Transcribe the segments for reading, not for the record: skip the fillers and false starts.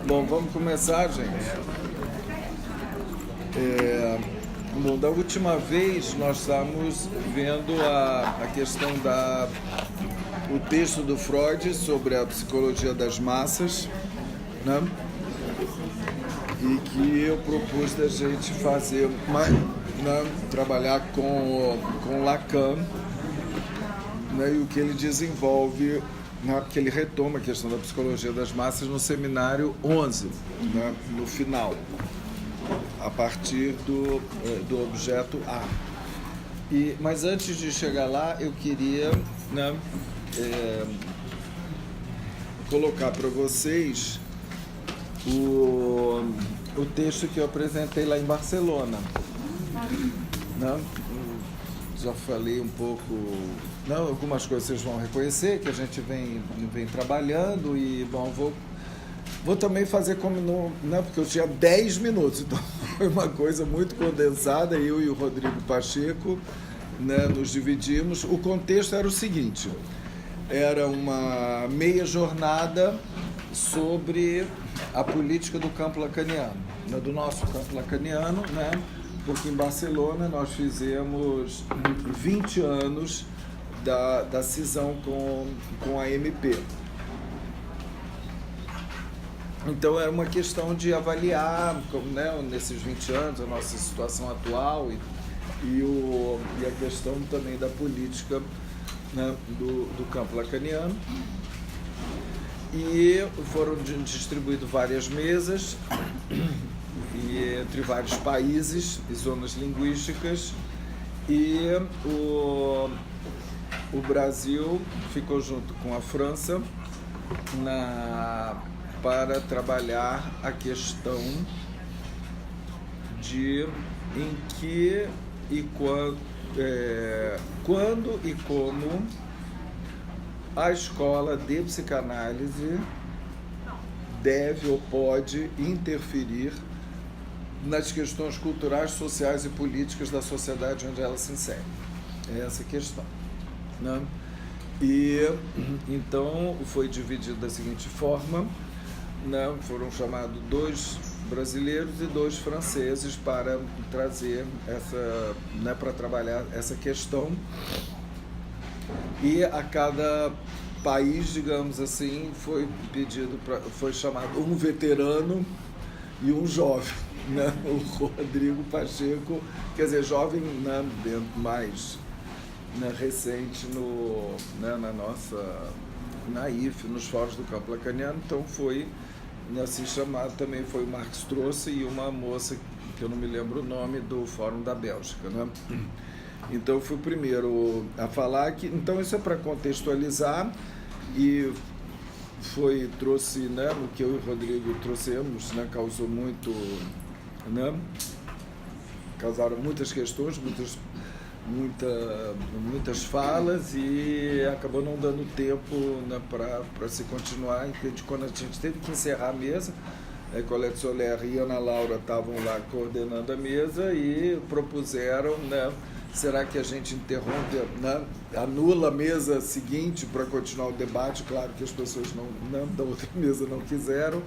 Bom, vamos começar, gente. Bom, da última vez nós estávamos vendo a questão o texto do Freud sobre a psicologia das massas, né? E que eu propus da gente fazer, né? Trabalhar com Lacan, né? E o que ele desenvolve, né? Que ele retoma a questão da psicologia das massas no seminário 11, né? No final, a partir do objeto A. Mas antes de chegar lá, eu queria, né, colocar para vocês o texto que eu apresentei lá em Barcelona. Né? Já falei um pouco, não, algumas coisas vocês vão reconhecer, que a gente vem trabalhando e, bom, vou também fazer como não, né, porque eu tinha 10 minutos, então foi uma coisa muito condensada, eu e o Rodrigo Pacheco, né, nos dividimos. O contexto era o seguinte: era uma meia jornada sobre a política do campo lacaniano, né, do nosso campo lacaniano, né, porque em Barcelona nós fizemos 20 anos da cisão com a MP. Então era uma questão de avaliar, né, nesses 20 anos, a nossa situação atual e a questão também da política, né, do campo lacaniano. E foram distribuídas várias mesas entre vários países e zonas linguísticas, e o Brasil ficou junto com a França para trabalhar a questão de em que e quando e como a escola de psicanálise deve ou pode interferir nas questões culturais, sociais e políticas da sociedade onde ela se insere. É essa a questão, né? E então foi dividido da seguinte forma, né? Foram chamados 2 brasileiros e 2 franceses para trazer né, para trabalhar essa questão. E a cada país, digamos assim, foi chamado um veterano e um jovem, né? O Rodrigo Pacheco, quer dizer, jovem, né, mais, né, recente né, na IFE, nos fóruns do campo lacaniano. Então foi, né, assim chamado, também foi o Marx trouxe, e uma moça que eu não me lembro o nome, do Fórum da Bélgica, né? Então eu fui o primeiro a falar que, então isso é para contextualizar, e trouxe, né, o que eu e o Rodrigo trouxemos, né, causou muito, né, causaram muitas questões, muitas falas, e acabou não dando tempo, né, para se continuar. Quando a gente teve que encerrar a mesa, Colette Soler e Ana Laura estavam lá coordenando a mesa e propuseram, né, será que a gente interrompe, né, anula a mesa seguinte para continuar o debate? Claro que as pessoas da outra mesa não quiseram.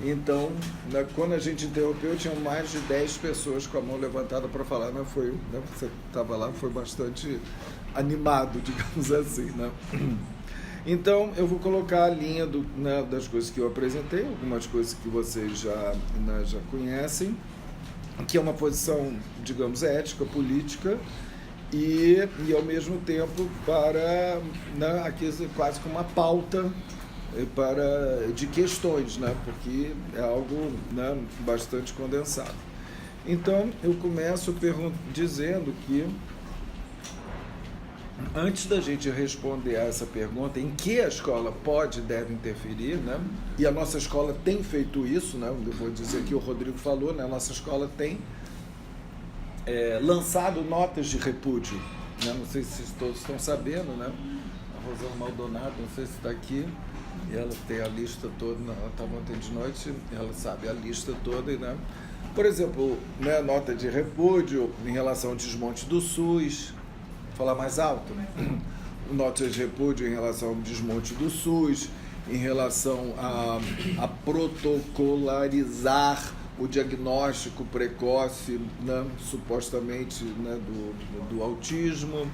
Então, né, quando a gente interrompeu, tinham mais de 10 pessoas com a mão levantada para falar. Né, você estava lá, foi bastante animado, digamos assim, né? Então, eu vou colocar a linha né, das coisas que eu apresentei, algumas coisas que vocês já conhecem, que é uma posição, digamos, ética, política, e ao mesmo tempo né, aqui quase como uma pauta de questões, né, porque é algo, né, bastante condensado. Então, eu começo dizendo que, antes da gente responder a essa pergunta, em que a escola pode e deve interferir, né? E a nossa escola tem feito isso, né? Eu vou dizer que o Rodrigo falou, né? A nossa escola tem lançado notas de repúdio, né? Não sei se todos estão sabendo, né? A Rosana Maldonado, não sei se está aqui, e ela tem a lista toda, ela estava ontem de noite, ela sabe a lista toda, né? Por exemplo, né, nota de repúdio em relação ao desmonte do SUS. Falar mais alto, nota de repúdio em relação ao desmonte do SUS, em relação a protocolarizar o diagnóstico precoce, né, supostamente, né, do autismo,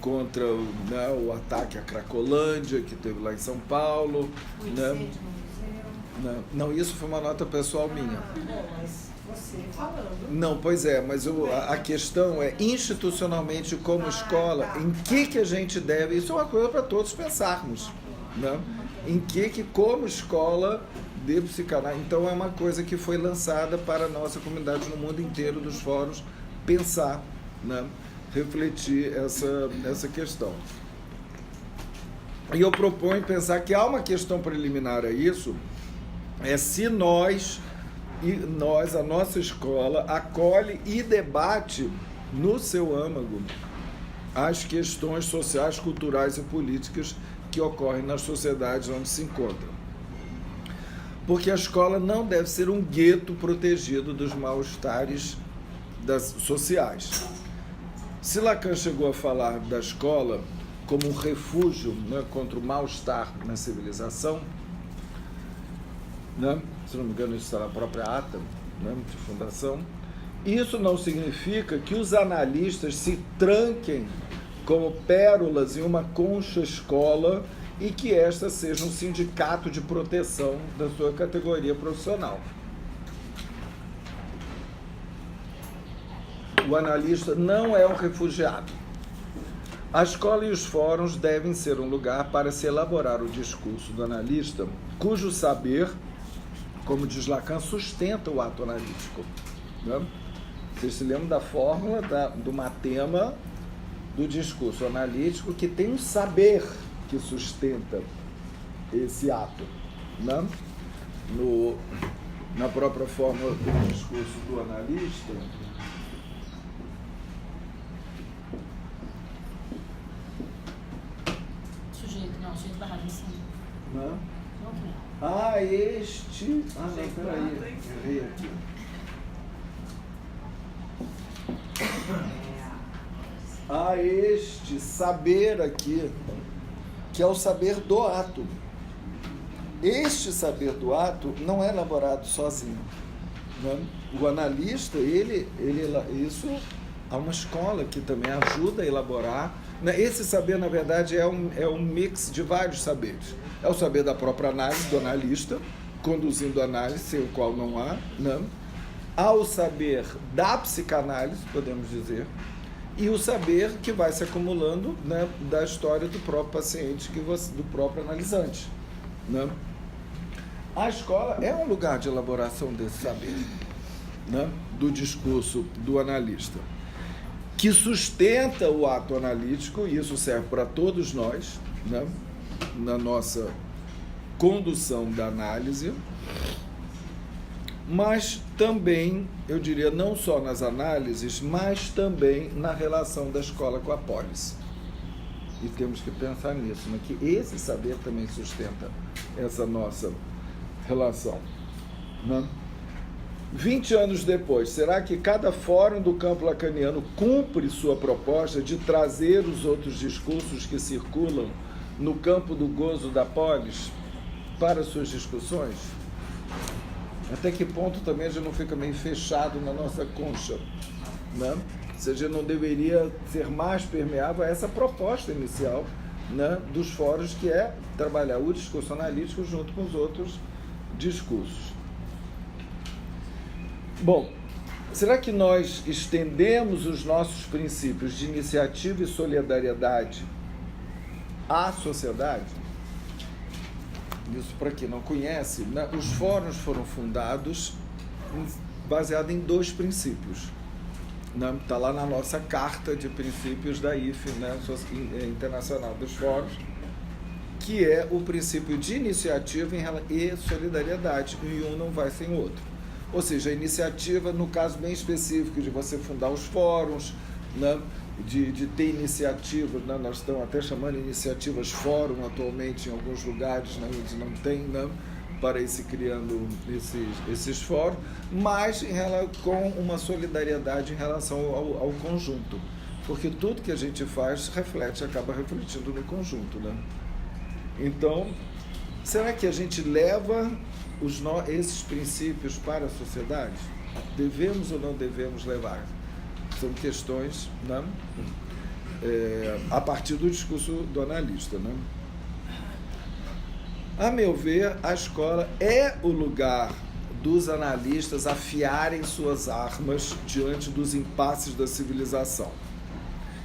contra, né, o ataque à Cracolândia, que teve lá em São Paulo. O né? incêndio no museu. Não, isso foi uma nota pessoal minha. Bom, mas você falando. Não, pois é, mas a questão é, institucionalmente, como escola, em que a gente deve... Isso é uma coisa para todos pensarmos, né? Em que como escola de psicanálise... Então, é uma coisa que foi lançada para a nossa comunidade no mundo inteiro dos fóruns pensar, né? Refletir essa questão. E eu proponho pensar que há uma questão preliminar a isso, é se nós, a nossa escola, acolhe e debate no seu âmago as questões sociais, culturais e políticas que ocorrem nas sociedades onde se encontra. Porque a escola não deve ser um gueto protegido dos mal-estares sociais. Se Lacan chegou a falar da escola como um refúgio, né, contra o mal-estar na civilização, né, se não me engano isso está na própria ata, né, de fundação, isso não significa que os analistas se tranquem como pérolas em uma concha escola e que esta seja um sindicato de proteção da sua categoria profissional. O analista não é um refugiado. A escola e os fóruns devem ser um lugar para se elaborar o discurso do analista, cujo saber, como diz Lacan, sustenta o ato analítico. Né? Vocês se lembram da fórmula do matema do discurso analítico, que tem um saber que sustenta esse ato. Né? Na própria fórmula do discurso do analista, sujeito barragem sim. né? Não. Não, peraí, errei aqui. Este saber aqui, que é o saber do ato. Este saber do ato não é elaborado sozinho. Né? O analista, isso há uma escola que também ajuda a elaborar. Esse saber, na verdade, é um mix de vários saberes. É o saber da própria análise, do analista, conduzindo a análise, sem o qual não há. Né? Há o saber da psicanálise, podemos dizer, e o saber que vai se acumulando, né, da história do próprio paciente, do próprio analisante. Né? A escola é um lugar de elaboração desse saber, né, do discurso do analista, que sustenta o ato analítico, e isso serve para todos nós, né, na nossa condução da análise, mas também, eu diria, não só nas análises, mas também na relação da escola com a polis. E temos que pensar nisso, né, que esse saber também sustenta essa nossa relação. Né? 20 anos depois, será que cada fórum do campo lacaniano cumpre sua proposta de trazer os outros discursos que circulam no campo do gozo da polis para suas discussões? Até que ponto também a gente não fica meio fechado na nossa concha, né? Se a gente não deveria ser mais permeável a essa proposta inicial, né, dos fóruns, que é trabalhar o discurso analítico junto com os outros discursos. Bom, será que nós estendemos os nossos princípios de iniciativa e solidariedade à sociedade? Isso, para quem não conhece, né, os fóruns foram fundados baseados em 2 princípios. Está lá na nossa carta de princípios da IFE, né, Internacional dos Fóruns, que é o princípio de iniciativa e solidariedade, e um não vai sem o outro. Ou seja, a iniciativa, no caso bem específico de você fundar os fóruns, né, de ter iniciativas, né, nós estamos até chamando iniciativas fórum atualmente em alguns lugares, né, onde não tem, né, para ir se criando esses fóruns, mas com uma solidariedade em relação ao conjunto, porque tudo que a gente faz acaba refletindo no conjunto. Né? Então, será que a gente leva esses princípios para a sociedade? Devemos ou não devemos levar? São questões, né? A partir do discurso do analista, né? A meu ver, a escola é o lugar dos analistas afiarem suas armas diante dos impasses da civilização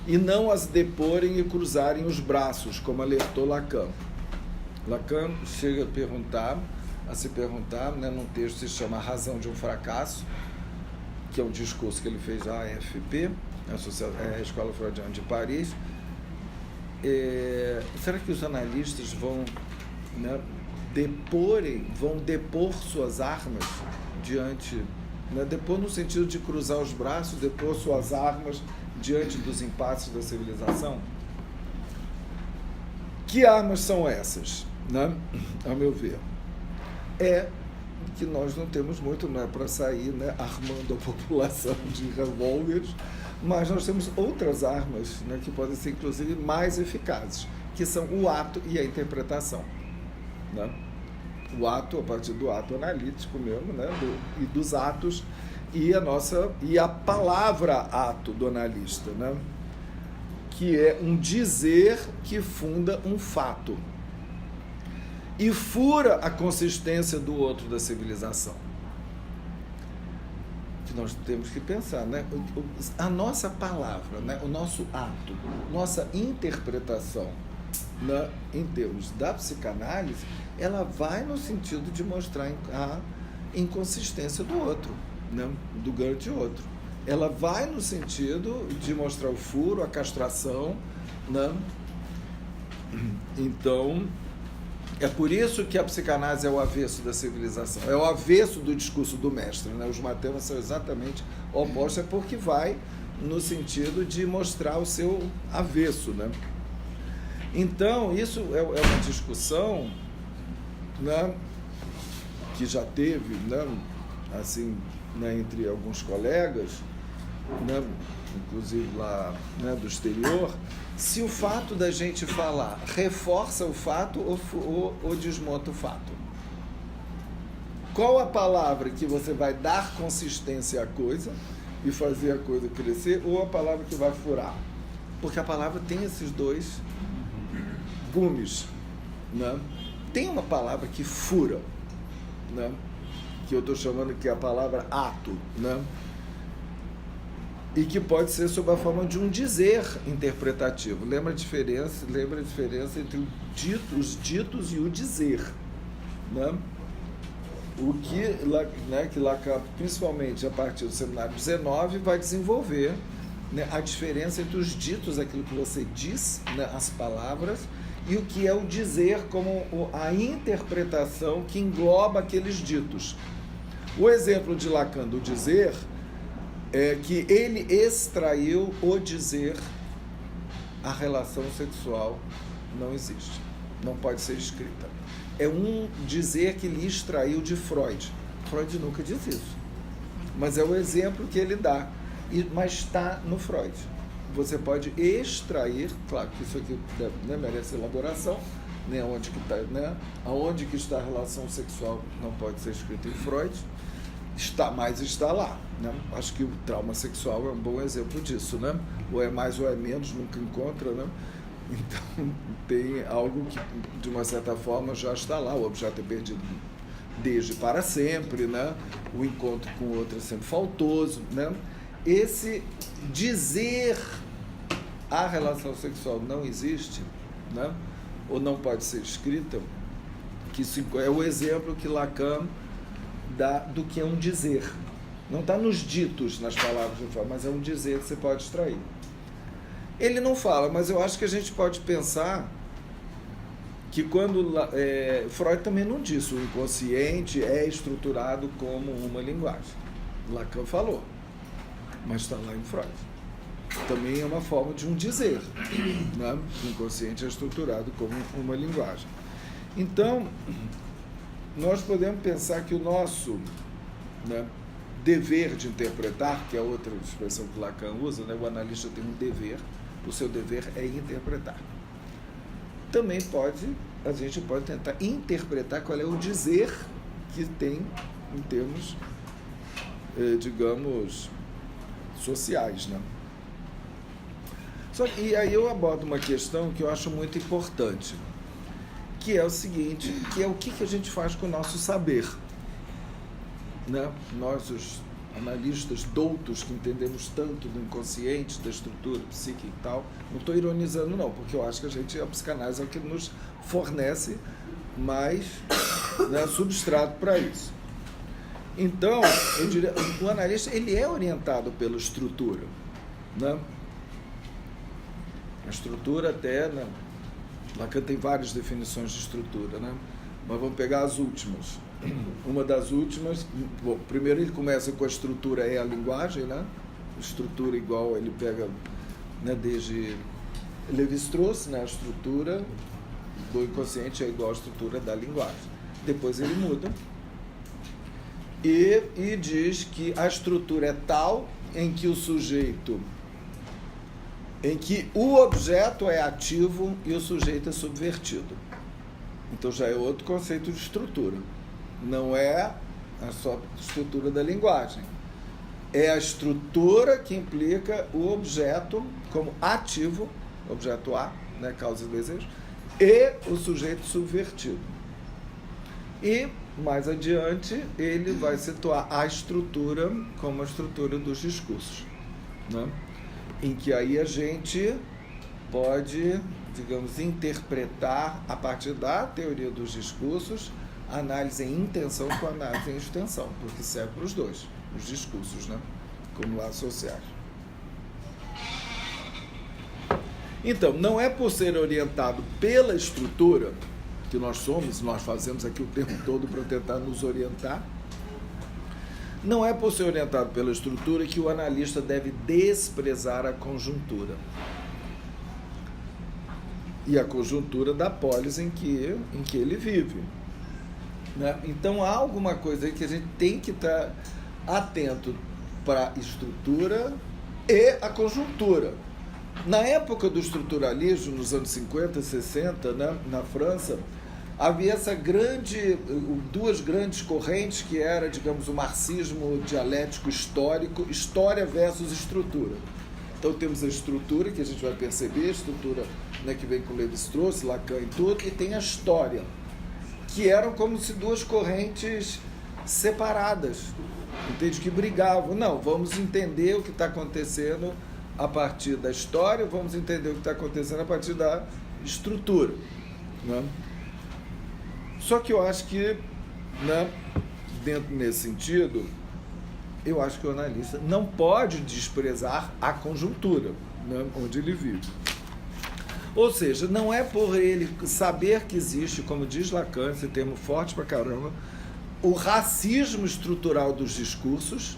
e não as deporem e cruzarem os braços, como alertou Lacan. Lacan chega a se perguntar, né, num texto que se chama A Razão de um Fracasso, que é um discurso que ele fez à AFP, a Escola Freudiana de Paris. Será que os analistas vão, né, depor suas armas diante, né, depor no sentido de cruzar os braços, depor suas armas diante dos impasses da civilização? Que armas são essas, né? A meu ver, que nós não temos muito, não é para sair, né, armando a população de revólveres, mas nós temos outras armas, né, que podem ser inclusive mais eficazes, que são o ato e a interpretação, né? O ato, a partir do ato analítico mesmo, né, e dos atos, e a palavra ato do analista, né, que é um dizer que funda um fato e fura a consistência do outro da civilização. Que nós temos que pensar, né? A nossa palavra, né? O nosso ato, nossa interpretação, né? Em termos da psicanálise, ela vai no sentido de mostrar a inconsistência do outro, né? Do grande outro. Ela vai no sentido de mostrar o furo, a castração, né? Então, é por isso que a psicanálise é o avesso da civilização, é o avesso do discurso do mestre, né? Os matemas são exatamente opostos, é porque vai no sentido de mostrar o seu avesso, né? Então, isso é uma discussão, né, que já teve, né, assim, né, entre alguns colegas, né, inclusive lá, né, do exterior, se o fato da gente falar reforça o fato ou desmonta o fato. Qual a palavra que você vai dar consistência à coisa e fazer a coisa crescer, ou a palavra que vai furar? Porque a palavra tem esses dois gumes, né? Tem uma palavra que fura, né, que eu estou chamando que é a palavra ato, né, e que pode ser sob a forma de um dizer interpretativo. Lembra a diferença entre os ditos e o dizer, né? O que, né, que Lacan, principalmente a partir do seminário 19, vai desenvolver, né, a diferença entre os ditos, aquilo que você diz, né, as palavras, e o que é o dizer como a interpretação que engloba aqueles ditos. O exemplo de Lacan do dizer é que ele extraiu o dizer: a relação sexual não existe, não pode ser escrita. É um dizer que ele extraiu de Freud. Freud nunca diz isso, mas é o exemplo que ele dá, mas está no Freud. Você pode extrair, claro que isso aqui, né, merece elaboração, né, onde que está, né, aonde que está a relação sexual não pode ser escrito em Freud, mas está lá, né? Acho que o trauma sexual é um bom exemplo disso, né? Ou é mais ou é menos, nunca encontra, né? Então tem algo que de uma certa forma já está lá, o objeto é perdido desde para sempre, né? O encontro com o outro é sempre faltoso, né? Esse dizer a relação sexual não existe, né, ou não pode ser escrita, que isso é o exemplo que Lacan dá do que é um dizer. Não está nos ditos, nas palavras, mas é um dizer que você pode extrair. Ele não fala, mas eu acho que a gente pode pensar que quando Freud também não disse, o inconsciente é estruturado como uma linguagem. Lacan falou, mas está lá em Freud. Também é uma forma de um dizer, né? O inconsciente é estruturado como uma linguagem. Então, nós podemos pensar que o nosso, né, dever de interpretar, que é outra expressão que Lacan usa, né? O analista tem um dever, o seu dever é interpretar. Também pode a gente pode tentar interpretar qual é o dizer que tem em termos, digamos, sociais, né? E aí eu abordo uma questão que eu acho muito importante, que é o seguinte, que é o que a gente faz com o nosso saber, né? Nós, os analistas doutos que entendemos tanto do inconsciente, da estrutura psíquica e tal, não estou ironizando não, porque eu acho que a psicanálise é o que nos fornece mais, né, substrato para isso. Então, eu diria, o analista ele é orientado pela estrutura, né? A estrutura até, né? Lacan tem várias definições de estrutura, né? Mas vamos pegar as últimas. Uma das últimas, bom, primeiro ele começa com a estrutura é a linguagem, né? Estrutura igual, ele pega, né, desde Lévi-Strauss, né? A estrutura do inconsciente é igual à estrutura da linguagem. Depois ele muda e diz que a estrutura é tal em que o sujeito, em que o objeto é ativo e o sujeito é subvertido. Então já é outro conceito de estrutura. Não é a só estrutura da linguagem. É a estrutura que implica o objeto como ativo, objeto A, né, causa e desejo, e o sujeito subvertido. E, mais adiante, ele vai situar a estrutura como a estrutura dos discursos, né? Em que aí a gente pode, digamos, interpretar, a partir da teoria dos discursos, a análise em intenção com a análise em extensão, porque serve para os dois, os discursos, né? Como laços sociais. Então, não é por ser orientado pela estrutura que nós somos, nós fazemos aqui o tempo todo para tentar nos orientar, não é por ser orientado pela estrutura que o analista deve desprezar a conjuntura. E a conjuntura da polis em que ele vive, né? Então há alguma coisa aí que a gente tem que estar atento para a estrutura e a conjuntura. Na época do estruturalismo, nos anos 50, 60, né, na França, havia duas grandes correntes que era, digamos, o marxismo dialético histórico, história versus estrutura. Então temos a estrutura, que a gente vai perceber, a estrutura, né, que vem com Lévi-Strauss, Lacan e tudo, e tem a história, que eram como se duas correntes separadas, entende? Que brigavam. Não, vamos entender o que está acontecendo a partir da história, vamos entender o que está acontecendo a partir da estrutura, né? Só que eu acho que, né, dentro nesse sentido, eu acho que o analista não pode desprezar a conjuntura, né, onde ele vive. Ou seja, não é por ele saber que existe, como diz Lacan, esse termo forte pra caramba, o racismo estrutural dos discursos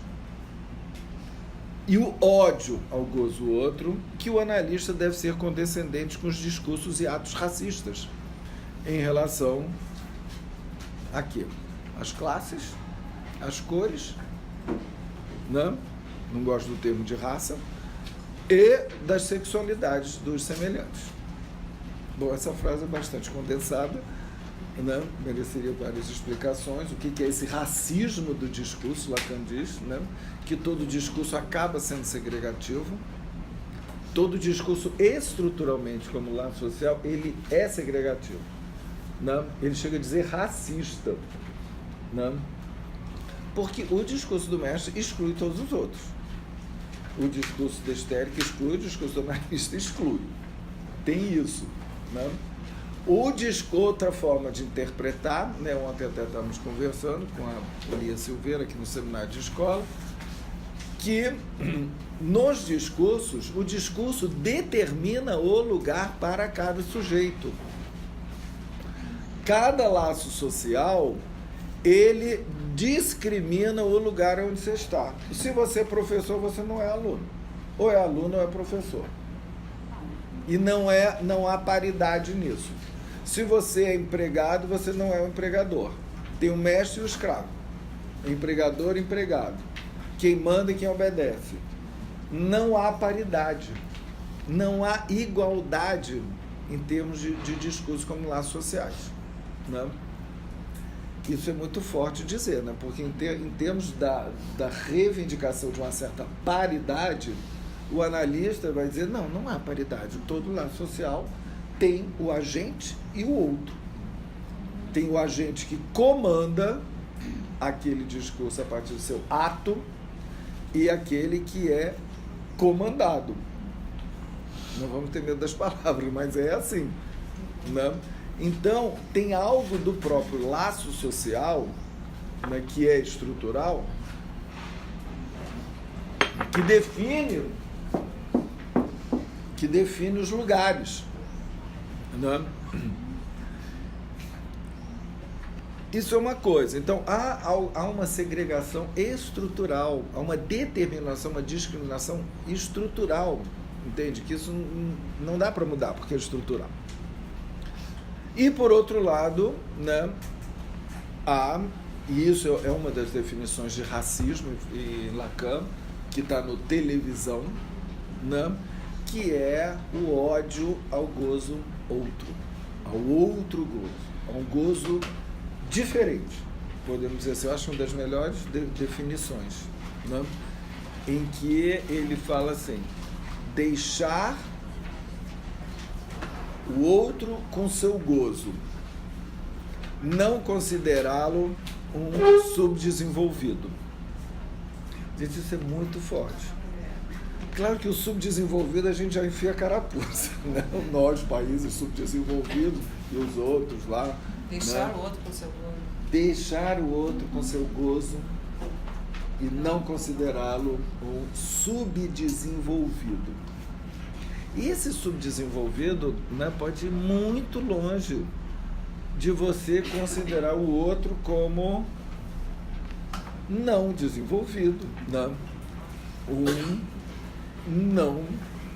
e o ódio ao gozo outro, que o analista deve ser condescendente com os discursos e atos racistas em relação aqui, as classes, as cores, né? Não gosto do termo de raça, e das sexualidades dos semelhantes. Bom, essa frase é bastante condensada, né? Mereceria várias explicações. O que é esse racismo do discurso? Lacan diz, né, que todo discurso acaba sendo segregativo, todo discurso estruturalmente, como laço social, ele é segregativo. Não, ele chega a dizer racista, não? Porque o discurso do mestre exclui todos os outros. O discurso da histérica exclui, o discurso do analista exclui. Tem isso, não? Outra forma de interpretar, né? Ontem até estávamos conversando com a Lia Silveira aqui no seminário de escola, que nos discursos, o discurso determina o lugar para cada sujeito. Cada laço social, ele discrimina o lugar onde você está. Se você é professor, você não é aluno. Ou é aluno ou é professor. E não há paridade nisso. Se você é empregado, você não é um empregador. Tem o mestre e o escravo. Empregador e empregado. Quem manda e quem obedece. Não há paridade. Não há igualdade em termos de discurso como laços sociais, né? Isso é muito forte dizer, né? Porque em termos da reivindicação de uma certa paridade, o analista vai dizer, não há paridade. Todo laço social tem o agente e o outro. Tem o agente que comanda aquele discurso a partir do seu ato e aquele que é comandado. Não vamos ter medo das palavras, mas é assim, né? Então, tem algo do próprio laço social, né, que é estrutural, que define os lugares, né? Isso é uma coisa. Então, há uma segregação estrutural, há uma determinação, uma discriminação estrutural, entende? Que isso não dá para mudar, porque é estrutural. E, por outro lado, né, e isso é uma das definições de racismo em Lacan, que está no Televisão, né, que é o ódio ao gozo outro, ao outro gozo, a um gozo diferente. Podemos dizer assim, eu acho uma das melhores definições, né, em que ele fala assim, deixar o outro com seu gozo, não considerá-lo um subdesenvolvido. Gente, isso é muito forte. Claro que o subdesenvolvido a gente já enfia a carapuça, né? Nós, países subdesenvolvidos, e os outros lá. Deixar, né, o outro com seu gozo. Deixar o outro com seu gozo E não considerá-lo um subdesenvolvido. E esse subdesenvolvido, né, pode ir muito longe de você considerar o outro como não desenvolvido, né?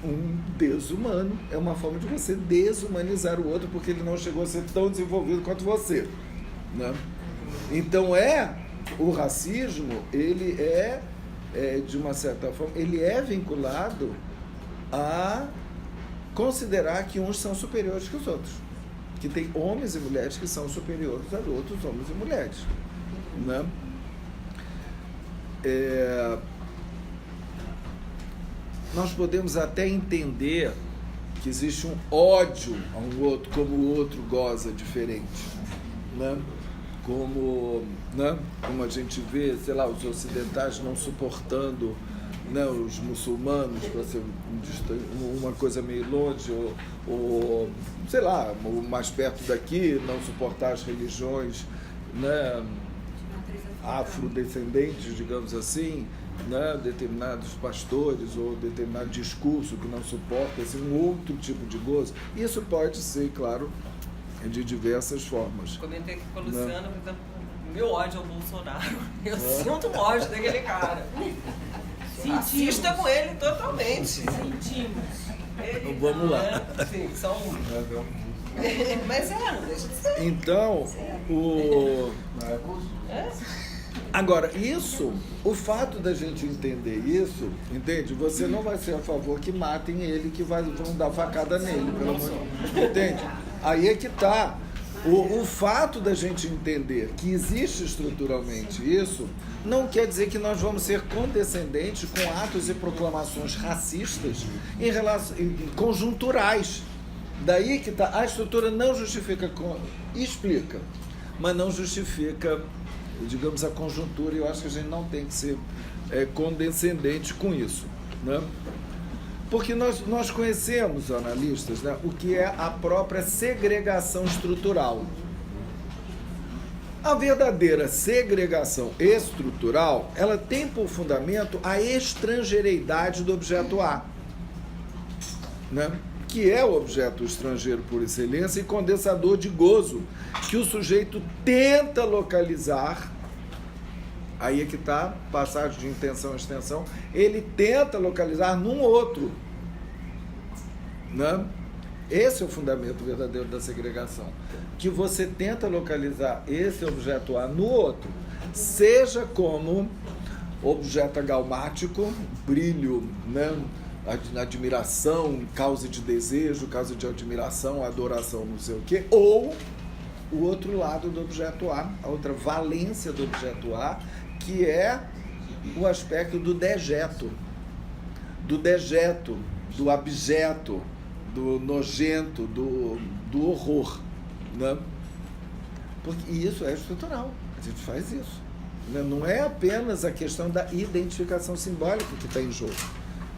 Um desumano. É uma forma de você desumanizar o outro porque ele não chegou a ser tão desenvolvido quanto você, né? Então o racismo, ele de uma certa forma, ele é vinculado a considerar que uns são superiores que os outros, que tem homens e mulheres que são superiores a outros homens e mulheres, né? Nós podemos até entender que existe um ódio a um outro, como o outro goza diferente, né? Como a gente vê, sei lá, os ocidentais não suportando, né, os muçulmanos, para ser uma coisa meio longe, ou sei lá, mais perto daqui, não suportar as religiões, né, afrodescendentes, digamos assim, né, determinados pastores ou determinado discurso que não suporta, assim, um outro tipo de gozo. Isso pode ser, claro, de diversas formas. Comentei aqui com a Luciana, por exemplo, o meu ódio ao Bolsonaro. Eu sinto ódio daquele cara. Assista com ele totalmente. Sentimos. Então, vamos lá. Sim, são... Mas não deixa de ser. Então, Agora, o fato da gente entender isso, entende? Você não vai ser a favor que matem ele, que vão dar facada nele, pelo amor de Deus. Entende? Aí é que está. O fato da gente entender que existe estruturalmente isso, não quer dizer que nós vamos ser condescendentes com atos e proclamações racistas conjunturais. Daí que está. A estrutura não justifica, explica, mas não justifica, digamos, a conjuntura, e eu acho que a gente não tem que ser condescendente com isso, né? Porque nós conhecemos, analistas, né, o que é a própria segregação estrutural. A verdadeira segregação estrutural, ela tem por fundamento a estrangeiridade do objeto A, né? Que é o objeto estrangeiro por excelência e condensador de gozo, que o sujeito tenta localizar. Aí é que está, passagem de intenção a extensão, ele tenta localizar num outro, né? Esse é o fundamento verdadeiro da segregação, que você tenta localizar esse objeto A no outro, seja como objeto agalmático, brilho, né, admiração, causa de desejo, causa de admiração, adoração, não sei o quê, ou o outro lado do objeto A, a outra valência do objeto A, que é o aspecto do dejeto, do abjeto, do nojento, do horror, né? Porque isso é estrutural, a gente faz isso, né? Não é apenas a questão da identificação simbólica que está em jogo,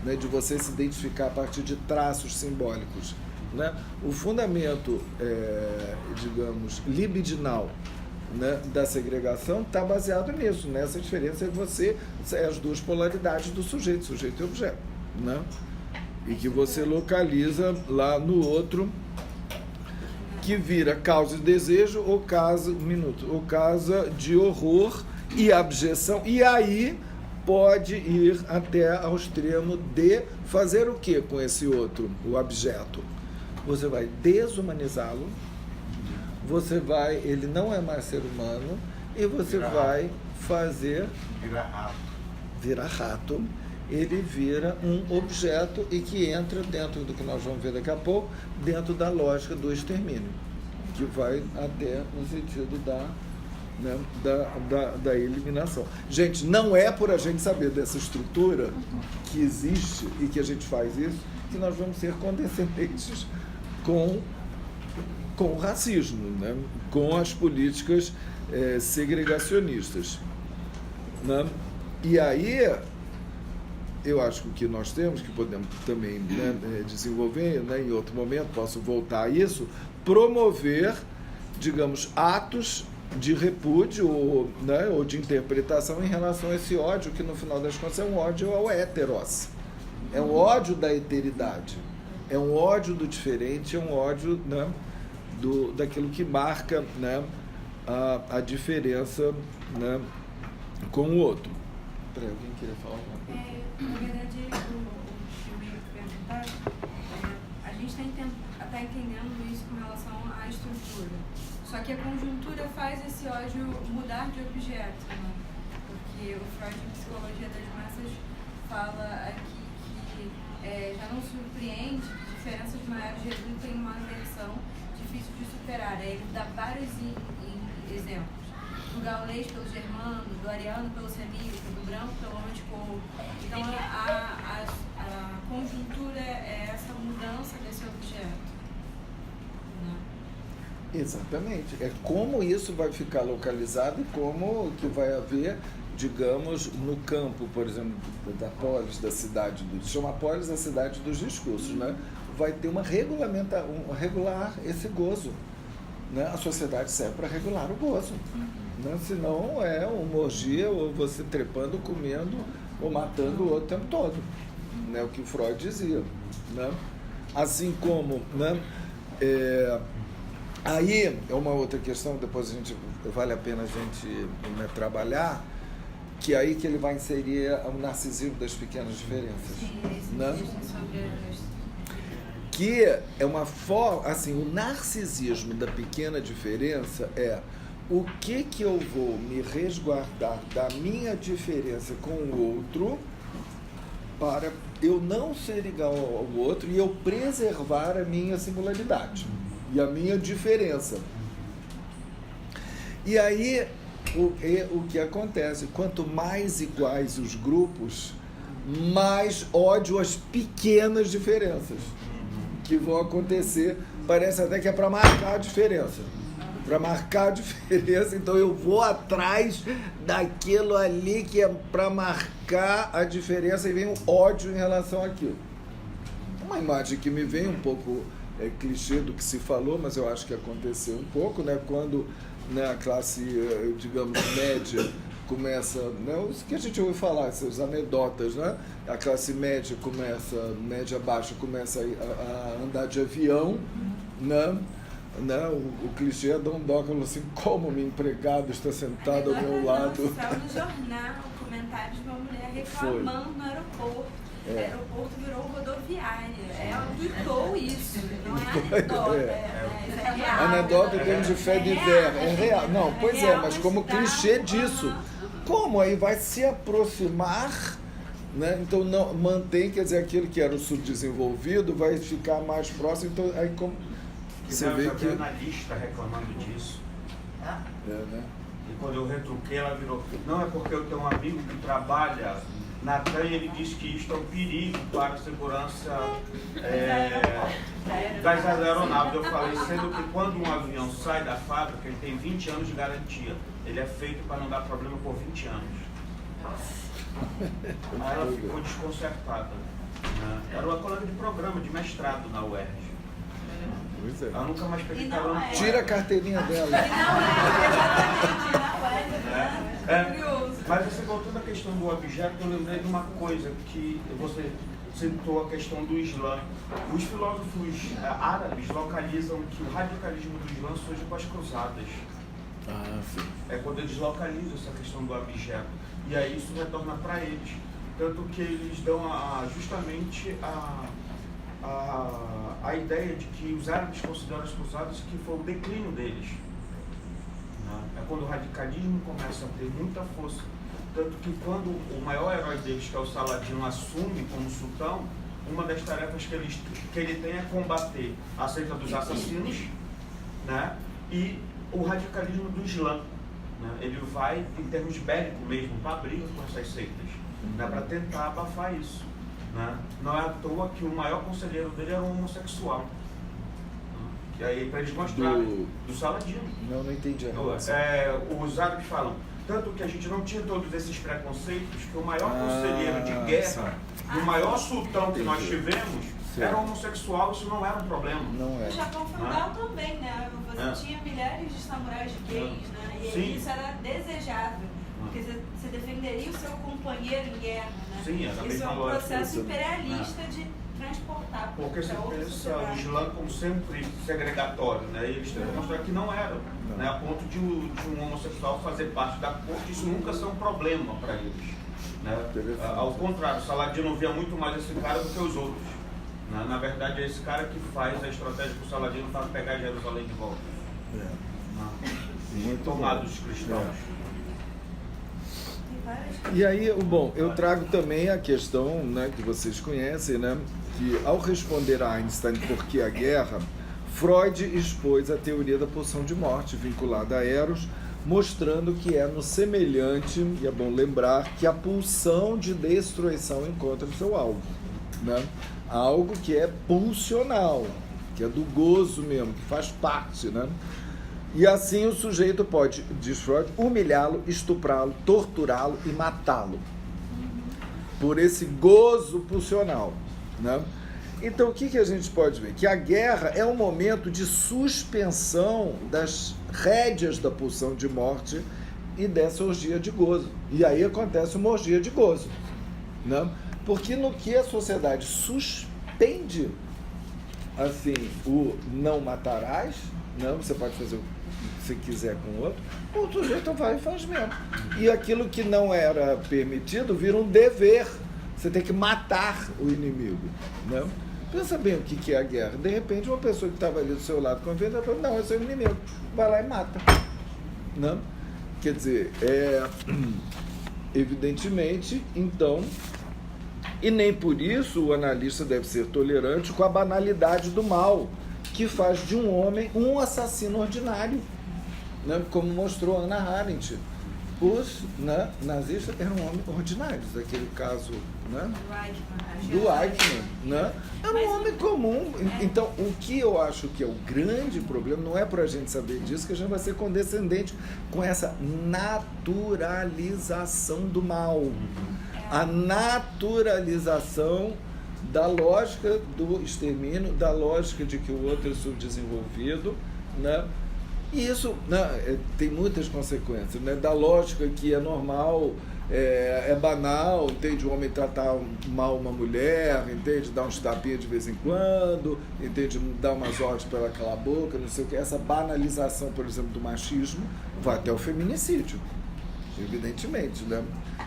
né? De você se identificar a partir de traços simbólicos, né? O fundamento, digamos, libidinal, né, da segregação está baseado nisso, nessa diferença entre você, as duas polaridades do sujeito e objeto, né? E que você localiza lá no outro, que vira causa de desejo ou causa de horror e abjeção, e aí pode ir até ao extremo de fazer o que com esse outro, o abjeto? Você vai desumanizá-lo, ele não é mais ser humano, e você vai fazer... Vira rato. Ele vira um objeto e que entra dentro do que nós vamos ver daqui a pouco, dentro da lógica do extermínio, que vai até no sentido da eliminação. Gente, não é por a gente saber dessa estrutura que existe e que a gente faz isso, que nós vamos ser condescendentes com o racismo, né? Com as políticas segregacionistas, né? E aí, eu acho que o que nós temos, que podemos também, né, desenvolver, né, em outro momento, posso voltar a isso, promover, digamos, atos de repúdio ou de interpretação em relação a esse ódio, que no final das contas é um ódio ao héteros, é um ódio da heteridade, é um ódio do diferente, é um ódio, né, daquilo que marca, né, a diferença, né, com o outro. Peraí, alguém queria falar alguma coisa? Na verdade, o que eu ia perguntar, a gente está entendendo isso com relação à estrutura. Só que a conjuntura faz esse ódio mudar de objeto, né? Porque o Freud, em Psicologia das Massas, fala aqui que já não surpreende que diferenças maiores resultem em uma aversão difícil de superar. Ele dá vários exemplos. Do gaulês pelo germano, do ariano pelo semita, do branco pelo anticorpo. Então, a conjuntura é essa mudança desse objeto. Exatamente. É como isso vai ficar localizado e como que vai haver, digamos, no campo, por exemplo, da polis, da cidade, chama polis a cidade dos discursos, né? Vai ter regular esse gozo, né? A sociedade serve para regular o gozo, né? Senão é uma orgia, ou você trepando, comendo ou matando o outro o tempo todo, né? O que Freud dizia, né? Assim como, né? Aí é uma outra questão, depois vale a pena a gente trabalhar, que aí que ele vai inserir o narcisismo das pequenas diferenças. Sim, né? Que é uma forma, assim, o narcisismo da pequena diferença é o que eu vou me resguardar da minha diferença com o outro para eu não ser igual ao outro e eu preservar a minha singularidade e a minha diferença. E aí, o que acontece? Quanto mais iguais os grupos, mais ódio às pequenas diferenças que vão acontecer. Parece até que é para marcar a diferença. Para marcar a diferença, então eu vou atrás daquilo ali que é para marcar a diferença e vem o ódio em relação àquilo. Uma imagem que me vem um pouco clichê do que se falou, mas eu acho que aconteceu um pouco, né? Quando, né, a classe, digamos, média começa, né, os que a gente ouve falar, essas anedotas, né? A classe média baixa começa a andar de avião, né? O clichê é Dom Dó falando assim, como minha empregada está sentada ao meu lado. Saiu no jornal comentários de uma mulher reclamando no aeroporto. O aeroporto virou rodoviária. Ela tweetou isso, não é anedota. É real. Anedota em termos de fé de ver. É real. Não, pois é, mas como clichê disso. Como aí vai se aproximar né? Então não mantém, quer dizer, aquele que era o subdesenvolvido vai ficar mais próximo. Então aí como você vê que jornalista reclamando disso. né? E quando eu retruquei, ela virou, não, é porque eu tenho um amigo que trabalha na TAM e ele diz que isto é um perigo para a segurança das aeronaves. Eu falei, sendo que quando um avião sai da fábrica, ele tem 20 anos de garantia. Ele é feito para não dar problema por 20 anos. Aí ela ficou desconcertada. Né? Era uma colega de programa, de mestrado na UERJ. Pois é. Ela nunca mais peguei carona. Tira a carteirinha dela. Mas você voltando à questão do objeto, eu lembrei de uma coisa que você citou, a questão do Islã. Os filósofos árabes localizam que o radicalismo do Islã surge com as cruzadas. Ah, sim. É quando eles localizam essa questão do objeto. E aí isso retorna para eles. Tanto que eles dão justamente a ideia de que os árabes consideram as cruzadas que foi o declínio deles. É quando o radicalismo começa a ter muita força. Tanto que quando o maior herói deles, que é o Saladino, assume como sultão, uma das tarefas que ele tem é combater a seita dos assassinos, né? E o radicalismo do Islã. Né? Ele vai, em termos bélicos mesmo, para a briga com essas seitas, né? Para tentar abafar isso. Né? Não é à toa que o maior conselheiro dele era um homossexual. E aí, para eles mostrarem, do Saladino. Não entendi a relação. Os árabes falam, tanto que a gente não tinha todos esses preconceitos, que o maior conselheiro de guerra, o maior sultão que nós tivemos, era homossexual, isso não era um problema. Não é. O Japão feudal também, né? Você tinha milhares de samurais gays, né? E isso era desejável, porque você defenderia o seu companheiro em guerra, né? Sim, era isso é um processo imperialista de transportar. Porque você pensa o Islã como sempre segregatório, né? E eles tentam mostrar que não era, né? A ponto de um homossexual fazer parte da corte, isso nunca ser um problema para eles. Né? Ao contrário, o Saladino via muito mais esse cara do que os outros. Né? Na verdade, é esse cara que faz a estratégia que o Saladino faz pegar Jerusalém de volta. Muito tomado dos cristãos. E aí, bom, eu trago também a questão, né, que vocês conhecem, né, que ao responder a Einstein por que a guerra, Freud expôs a teoria da pulsão de morte vinculada a Eros, mostrando que é no semelhante, e é bom lembrar, que a pulsão de destruição encontra o seu alvo, né? Algo que é pulsional, que é do gozo mesmo, que faz parte, né? E assim o sujeito pode, diz Freud, humilhá-lo, estuprá-lo, torturá-lo e matá-lo. Por esse gozo pulsional, né? Então o que a gente pode ver? Que a guerra é um momento de suspensão das rédeas da pulsão de morte e dessa orgia de gozo. E aí acontece uma orgia de gozo, né? Porque no que a sociedade suspende, assim, o não matarás, não, você pode fazer o que você quiser com o outro, o sujeito vai e faz mesmo. E aquilo que não era permitido vira um dever. Você tem que matar o inimigo, né? Pensa bem o que é a guerra. De repente, uma pessoa que estava ali do seu lado convence, ela fala, não, esse é o inimigo. Vai lá e mata. Não? Quer dizer, evidentemente, então, e nem por isso o analista deve ser tolerante com a banalidade do mal, que faz de um homem um assassino ordinário, né? Como mostrou Hannah Arendt. Os nazistas eram homens ordinários, aquele caso, né? Do Eichmann, né? Era um homem comum. Então, o que eu acho que é o grande problema, não é para a gente saber disso, que a gente vai ser condescendente com essa naturalização do mal. A naturalização da lógica do extermínio, da lógica de que o outro é subdesenvolvido, né? E isso, né, tem muitas consequências, né? Da lógica que é normal, é banal, entende? O homem tratar mal uma mulher, entende? Dar uns tapinhas de vez em quando, entende? Dar umas ordens para ela calar a boca, não sei o que. Essa banalização, por exemplo, do machismo vai até o feminicídio, evidentemente, né?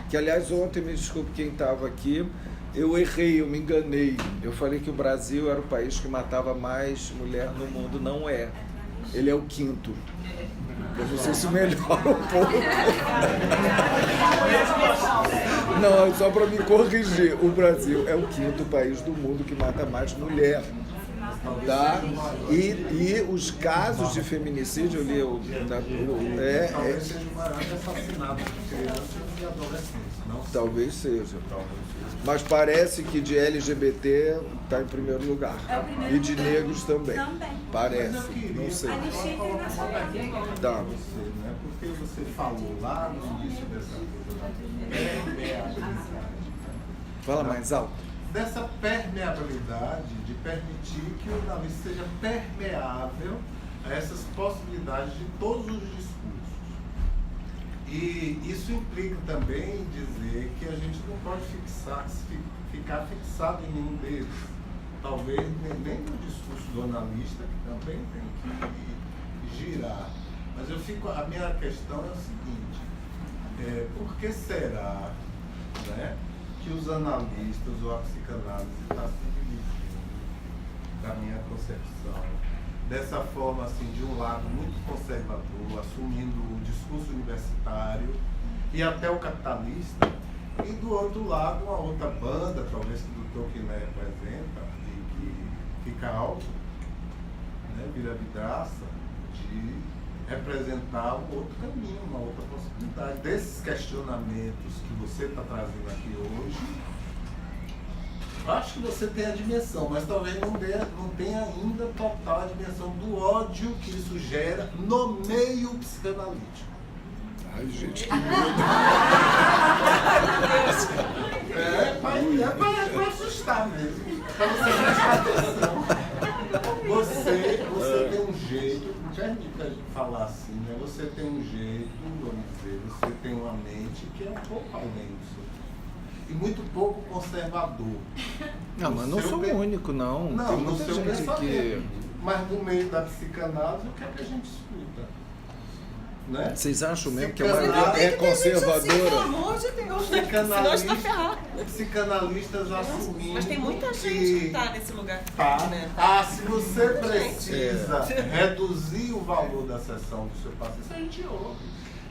Que, aliás, ontem, me desculpe quem estava aqui, eu errei, eu me enganei. Eu falei que o Brasil era o país que matava mais mulher no mundo. Não é. Ele é o 5º. Eu não sei se melhora um pouco. Não, só para me corrigir, o Brasil é o 5º país do mundo que mata mais mulher. Tá? E os casos de feminicídio, eu li Talvez seja o maior assassinato de crianças e adolescentes, não? Talvez seja. Mas parece que de LGBT está em primeiro lugar. E de negros também. Parece, não sei. Anistia Internacional. Tá. Você, né? Porque você falou lá no início dessa permeabilidade. Fala mais alto. Dessa permeabilidade, de permitir que o jornalista seja permeável a essas possibilidades de todos os discursos. E isso implica também dizer que a gente não pode ficar fixado em nenhum deles. Talvez nem no discurso do analista, que também tem que girar. Mas a minha questão é o seguinte, por que será, né, que os analistas ou a psicanálise está se dividindo, da minha concepção, dessa forma, assim, de um lado muito conservador, assumindo o discurso universitário e até o capitalista, e do outro lado uma outra banda, talvez que o Dr. Quiné representa, e que fica alto, né, vira vidraça, de representar um outro caminho, uma outra possibilidade. Desses questionamentos que você está trazendo aqui hoje, acho que você tem a dimensão, mas talvez não tenha ainda total a dimensão do ódio que isso gera no meio psicanalítico. Ai, gente, que Para assustar mesmo, para você prestar atenção. Você tem um jeito, não permite a gente falar assim, né? Você tem um jeito, vamos dizer, você tem uma mente que é um pouco além disso. E muito pouco conservador. Não, mas não sou o único, não. Não, tem no muita seu gente pensamento. que... Mas no meio da psicanálise, o que é que a gente escuta? Né? Vocês acham mesmo que a Psicanálise- maioria é Tem que ter gente assim, pelo conservadora? amor de Deus, né? Senão a gente tá ferrado. Psicanalistas assumindo Mas tem muita gente que tá nesse lugar. Tá. Né? Se você Muita precisa reduzir o valor da sessão do seu paciente, isso a gente ouve.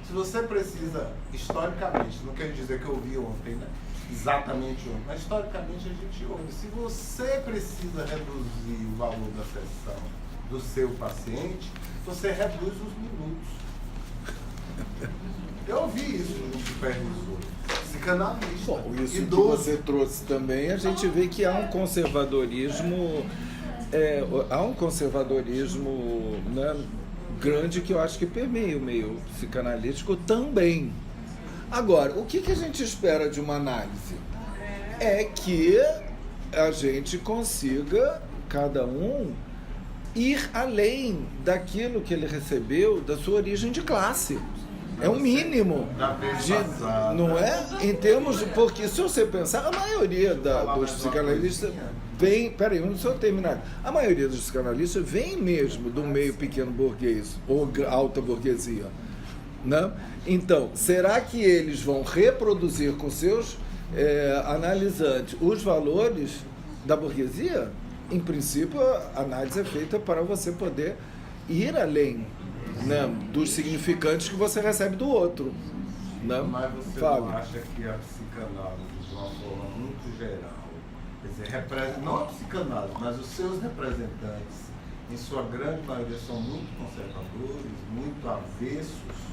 Se você precisa, historicamente, não quero dizer que eu ouvi ontem, né? Exatamente ontem, mas historicamente a gente ouve. Se você precisa reduzir o valor da sessão do seu paciente, você reduz os minutos. Eu ouvi isso no supervisor, psicanalista. Bom, isso que idoso. você trouxe também, a gente vê que há um conservadorismo, né, grande que eu acho que permeia o meio psicanalítico também. Agora, o que a gente espera de uma análise? É que a gente consiga, cada um, ir além daquilo que ele recebeu da sua origem de classe. É o mínimo. Não é? Em termos de... Porque se você pensar, a maioria dos psicanalistas vem... Peraí, deixa eu terminar. A maioria dos psicanalistas vem mesmo do meio pequeno burguês ou alta burguesia. Né? Então, será que eles vão reproduzir com seus analisantes os valores da burguesia? Em princípio, a análise é feita para você poder ir além, né, dos significantes que você recebe do outro. Né? Mas você Fábio. não acha que a psicanálise, de uma forma muito geral, quer dizer, não a psicanálise, mas os seus representantes, em sua grande maioria, são muito conservadores, muito avessos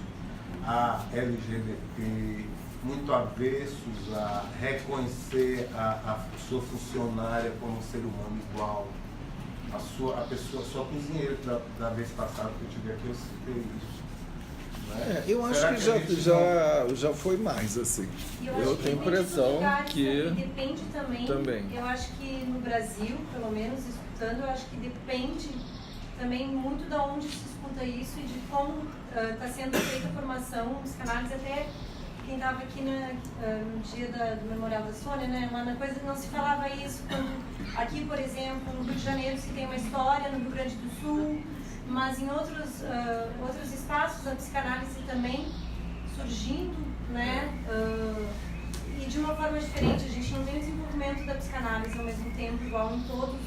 a LGBT, muito avessos a reconhecer a sua funcionária como um ser humano igual, a sua cozinheira, da vez passada que eu tive aqui, eu citei isso. Né? Eu acho Será que já foi mais assim. E Eu acho tenho que tem impressão lugares que... depende também. Eu acho que no Brasil, pelo menos escutando, eu acho que depende também muito de onde se escuta isso e de como está sendo feita a formação, psicanálise. Até quem estava aqui no dia do Memorial da Sônia, né, uma coisa que não se falava isso, quando aqui, por exemplo, no Rio de Janeiro se tem uma história, no Rio Grande do Sul, mas em outros espaços a psicanálise também surgindo, né, e de uma forma diferente. A gente não tem desenvolvimento da psicanálise ao mesmo tempo igual em todos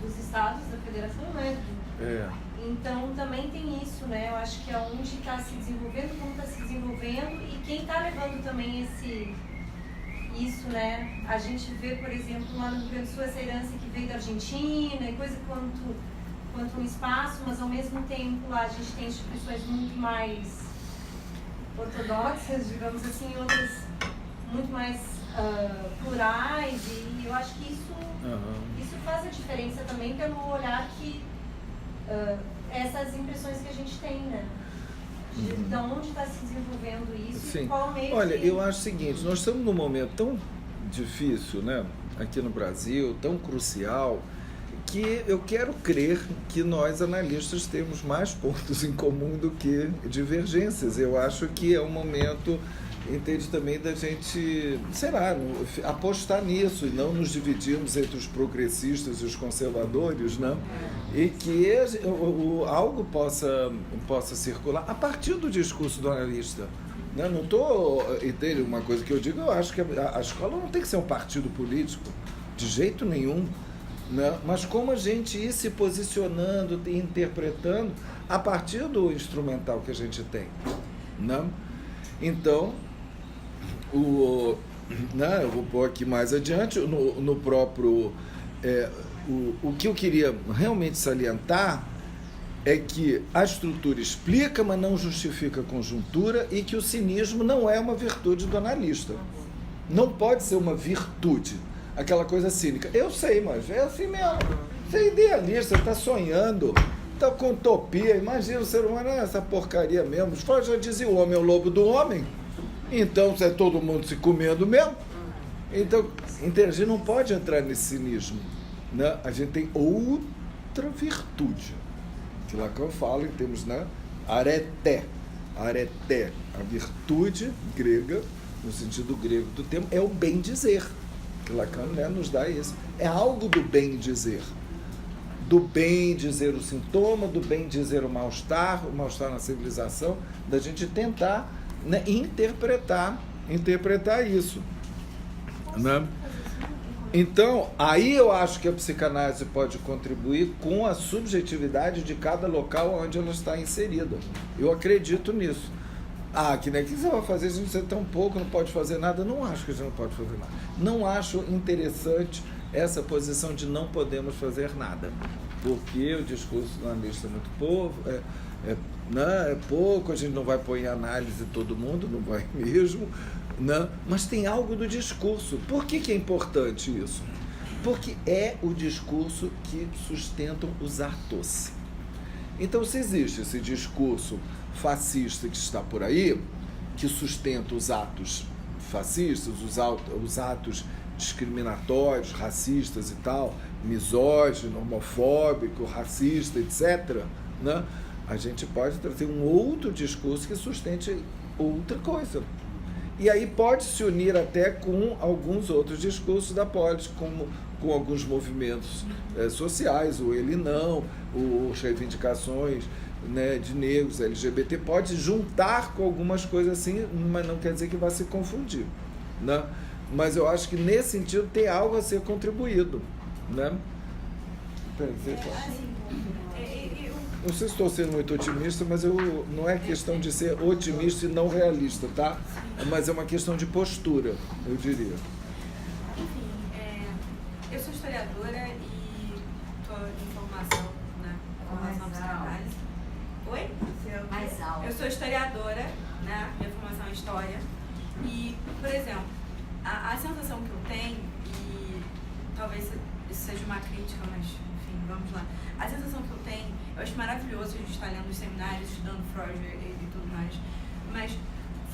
os estados da federação, né? Então também tem isso, né? Eu acho que é onde está se desenvolvendo, como está se desenvolvendo e quem está levando também isso, né? A gente vê, por exemplo, lá no Rio Grande do Sul, essa herança que veio da Argentina e coisa quanto um espaço, mas ao mesmo tempo lá a gente tem instituições muito mais ortodoxas, digamos assim, outras muito mais plurais, e eu acho que isso faz a diferença também pelo olhar que essas impressões que a gente tem, né? De onde está se desenvolvendo isso. Sim. E qual meio Olha, que... eu acho o seguinte, nós estamos num momento tão difícil, né, aqui no Brasil, tão crucial, que eu quero crer que nós, analistas, temos mais pontos em comum do que divergências. Eu acho que é um momento, entende, também da gente, sei lá, apostar nisso e não nos dividirmos entre os progressistas e os conservadores, né? E que algo possa circular a partir do discurso do analista. Né? Não estou, entende, uma coisa que eu digo, eu acho que a escola não tem que ser um partido político, de jeito nenhum. Né? Mas como a gente ir se posicionando e interpretando a partir do instrumental que a gente tem. Né? Então, né, eu vou pôr aqui mais adiante, no próprio... o que eu queria realmente salientar é que a estrutura explica, mas não justifica a conjuntura, e que o cinismo não é uma virtude do analista. Não pode ser uma virtude. Aquela coisa cínica. Eu sei, mas é assim mesmo. Você é idealista, está sonhando, está com utopia. Imagina o ser humano, essa porcaria mesmo. Freud já dizia, o homem é o lobo do homem. Então, se é todo mundo se comendo mesmo. Então, a gente não pode entrar nesse cinismo. Né? A gente tem outra virtude. Que Lacan fala em termos, né? Areté. Areté. A virtude grega, no sentido grego do termo, é o bem dizer. Lacan, né, nos dá isso. É algo do bem dizer. Do bem dizer o sintoma, do bem dizer o mal-estar na civilização, da gente tentar, né, interpretar isso. Né? Então, aí eu acho que a psicanálise pode contribuir com a subjetividade de cada local onde ela está inserida. Eu acredito nisso. Que nem que você vai fazer, a gente é tão pouco, não pode fazer nada. Não acho que a gente não pode fazer nada. Não acho interessante essa posição de não podemos fazer nada. Porque o discurso do analista é muito pouco, é pouco, a gente não vai pôr em análise todo mundo, não vai mesmo, né? Mas tem algo do discurso. Por que é importante isso? Porque é o discurso que sustenta os atos. Então, se existe esse discurso fascista que está por aí, que sustenta os atos fascistas, os atos discriminatórios, racistas e tal, misógino, homofóbico, racista, etc., né? A gente pode trazer um outro discurso que sustente outra coisa. E aí pode se unir até com alguns outros discursos da polis, como com alguns movimentos sociais, o Ele Não, as reivindicações, né, de negros, LGBT, pode juntar com algumas coisas assim, mas não quer dizer que vai se confundir. Né? Mas eu acho que nesse sentido tem algo a ser contribuído. Né? Não sei se estou sendo muito otimista, mas não é questão de ser otimista e não realista, tá? Mas é uma questão de postura, eu diria. Enfim, eu sou historiadora e estou em formação, né, formação em psicanálise. Oi? Mais alto. Eu sou historiadora, né, minha formação é história. E, por exemplo, a sensação que eu tenho, e talvez isso seja uma crítica, mas enfim, vamos lá. A sensação que eu tenho, eu acho maravilhoso a gente estar lendo os seminários, estudando Freud e tudo mais, mas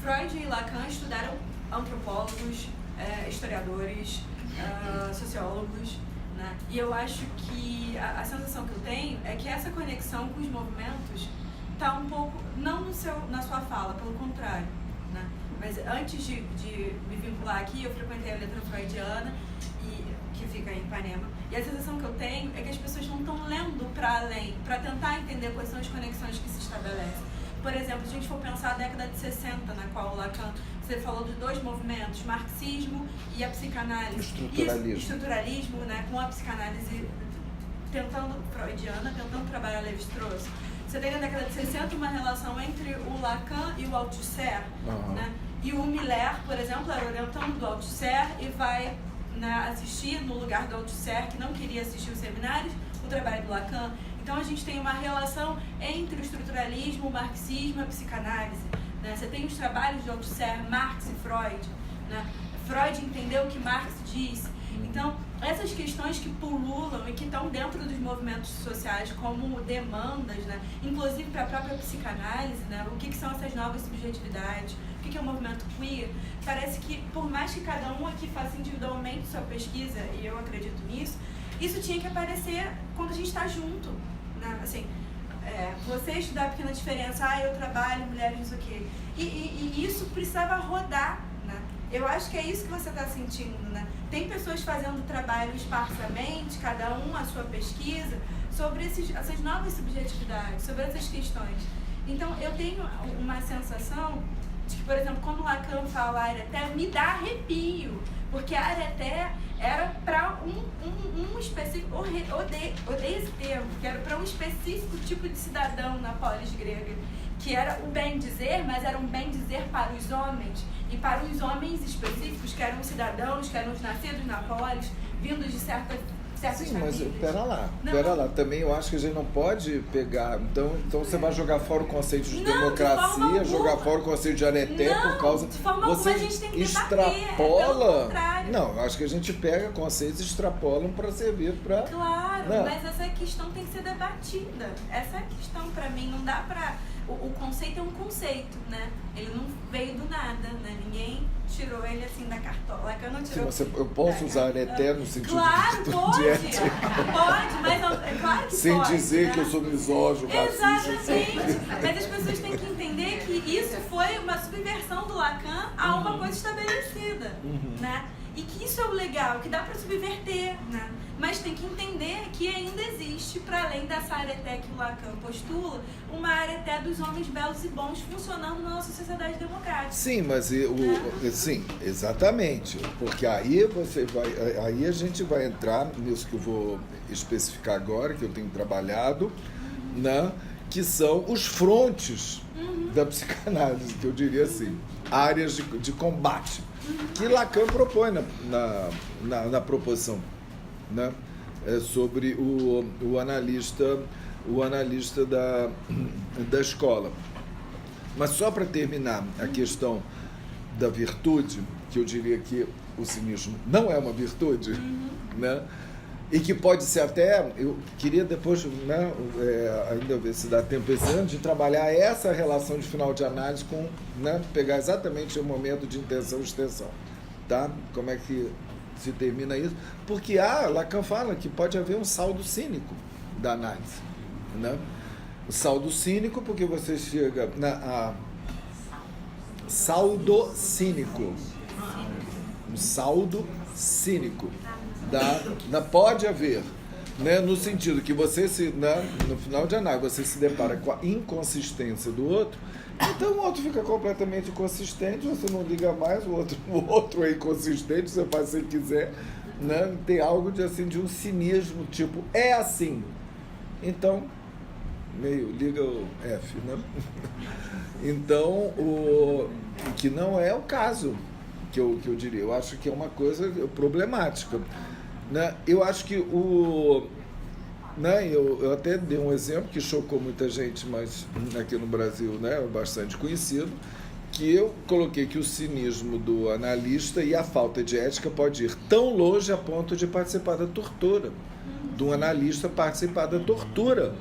Freud e Lacan estudaram antropólogos, historiadores, sociólogos, né? E eu acho que a sensação que eu tenho é que essa conexão com os movimentos está um pouco, não na sua fala, pelo contrário, né? Mas antes de me vincular aqui, eu frequentei a letra freudiana, que fica em Ipanema, e a sensação que eu tenho é que as pessoas não estão lendo para além, para tentar entender quais são as conexões que se estabelecem. Por exemplo, se a gente for pensar a década de 60, na qual o Lacan, você falou de dois movimentos, marxismo e a psicanálise. Estruturalismo, né, com a psicanálise freudiana, tentando trabalhar Lévi-Strauss. Você tem na década de 60 uma relação entre o Lacan e o Althusser, né? E o mulher, por exemplo, era orientando do Althusser e vai, né, assistir no lugar do Althusser, que não queria assistir os seminários, o trabalho do Lacan. Então a gente tem uma relação entre o estruturalismo, o marxismo e a psicanálise. Né? Você tem os trabalhos de Althusser, Marx e Freud. Né? Freud entendeu o que Marx disse. Então, essas questões que pululam e que estão dentro dos movimentos sociais como demandas, né? Inclusive para a própria psicanálise, né? O que são essas novas subjetividades, o que é o movimento queer, parece que, por mais que cada um aqui faça individualmente sua pesquisa, e eu acredito nisso, isso tinha que aparecer quando a gente está junto, né? Assim, você estudar a pequena diferença, eu trabalho, mulheres, não sei o quê, e isso precisava rodar, né? Eu acho que é isso que você está sentindo, né? Tem pessoas fazendo trabalho esparsamente, cada um a sua pesquisa, sobre essas novas subjetividades, sobre essas questões. Então, eu tenho uma sensação de que, por exemplo, quando Lacan fala areté, me dá arrepio, porque a areté era para um específico, odeio esse termo, que era para um específico tipo de cidadão na polis grega, que era o bem-dizer, mas era um bem-dizer para os homens, e para os homens específicos, que eram os cidadãos, que eram os nascidos na polis, vindos de certas Sim, mas famílias. pera lá. Também eu acho que a gente não pode pegar. Então você vai jogar fora o conceito de democracia, jogar fora o conceito de areté por causa. De forma você alguma a gente tem que extrapola. pelo contrário. Não, eu acho que a gente pega conceitos e extrapolam para servir para. Claro, não. Mas essa questão tem que ser debatida. Essa é a questão para mim. Não dá para. O conceito é um conceito, né? Ele não veio do nada, né? Ninguém tirou ele assim da cartola. Que eu não tirou. Sim, eu posso usar areté no sentido claro, de pode, ética. pode, mas não, é claro que sem pode. dizer né? que eu sou misógino, Exatamente. Mas as pessoas têm que entender que isso foi uma subversão do Lacan a uma coisa estabelecida, né? E que isso é o legal, que dá para subverter, né? Mas tem que entender que ainda existe, para além dessa areté que o Lacan postula, uma areté dos homens belos e bons funcionando na nossa sociedade democrática. Sim, mas sim, exatamente. Porque aí aí a gente vai entrar nisso que eu vou especificar agora, que eu tenho trabalhado, né? Que são os frontes da psicanálise, que eu diria assim, áreas de combate, que Lacan propõe na proposição, né? Sobre o analista da escola. Mas só para terminar a questão da virtude, que eu diria que o cinismo não é uma virtude, né? E que pode ser até, eu queria depois, né, ainda ver se dá tempo esse ano, de trabalhar essa relação de final de análise com, né, pegar exatamente o momento de intenção e extensão, tá? Como é que se termina isso? Porque Lacan fala que pode haver um saldo cínico da análise, né? O saldo cínico, porque você chega saldo cínico, um saldo cínico. Pode haver, né, no sentido que você no final de análise você se depara com a inconsistência do outro, então o outro fica completamente inconsistente, você não liga mais, o outro é inconsistente, você faz se quiser, né? Tem algo de um cinismo, tipo, é assim, então meio liga o F, né? Então que não é o caso que eu diria. Eu acho que é uma coisa problemática, né? Eu acho que né, eu até dei um exemplo que chocou muita gente, mas aqui no Brasil, né, é bastante conhecido, que eu coloquei que o cinismo do analista e a falta de ética pode ir tão longe a ponto de participar da tortura, de um analista participar da tortura,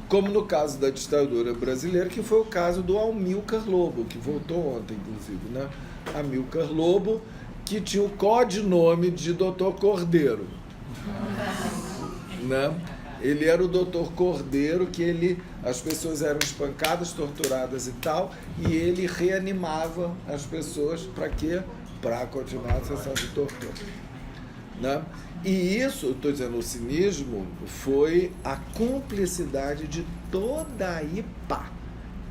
como no caso da ditadura brasileira, que foi o caso do Amílcar Lobo, que voltou ontem, inclusive, né? Amílcar Lobo, que tinha o codinome de Dr. Cordeiro, né? Ele era o Dr. Cordeiro, que as pessoas eram espancadas, torturadas e tal, e ele reanimava as pessoas para quê? Para continuar a sessão de tortura, né? E isso, estou dizendo, o cinismo foi a cumplicidade de toda a IPA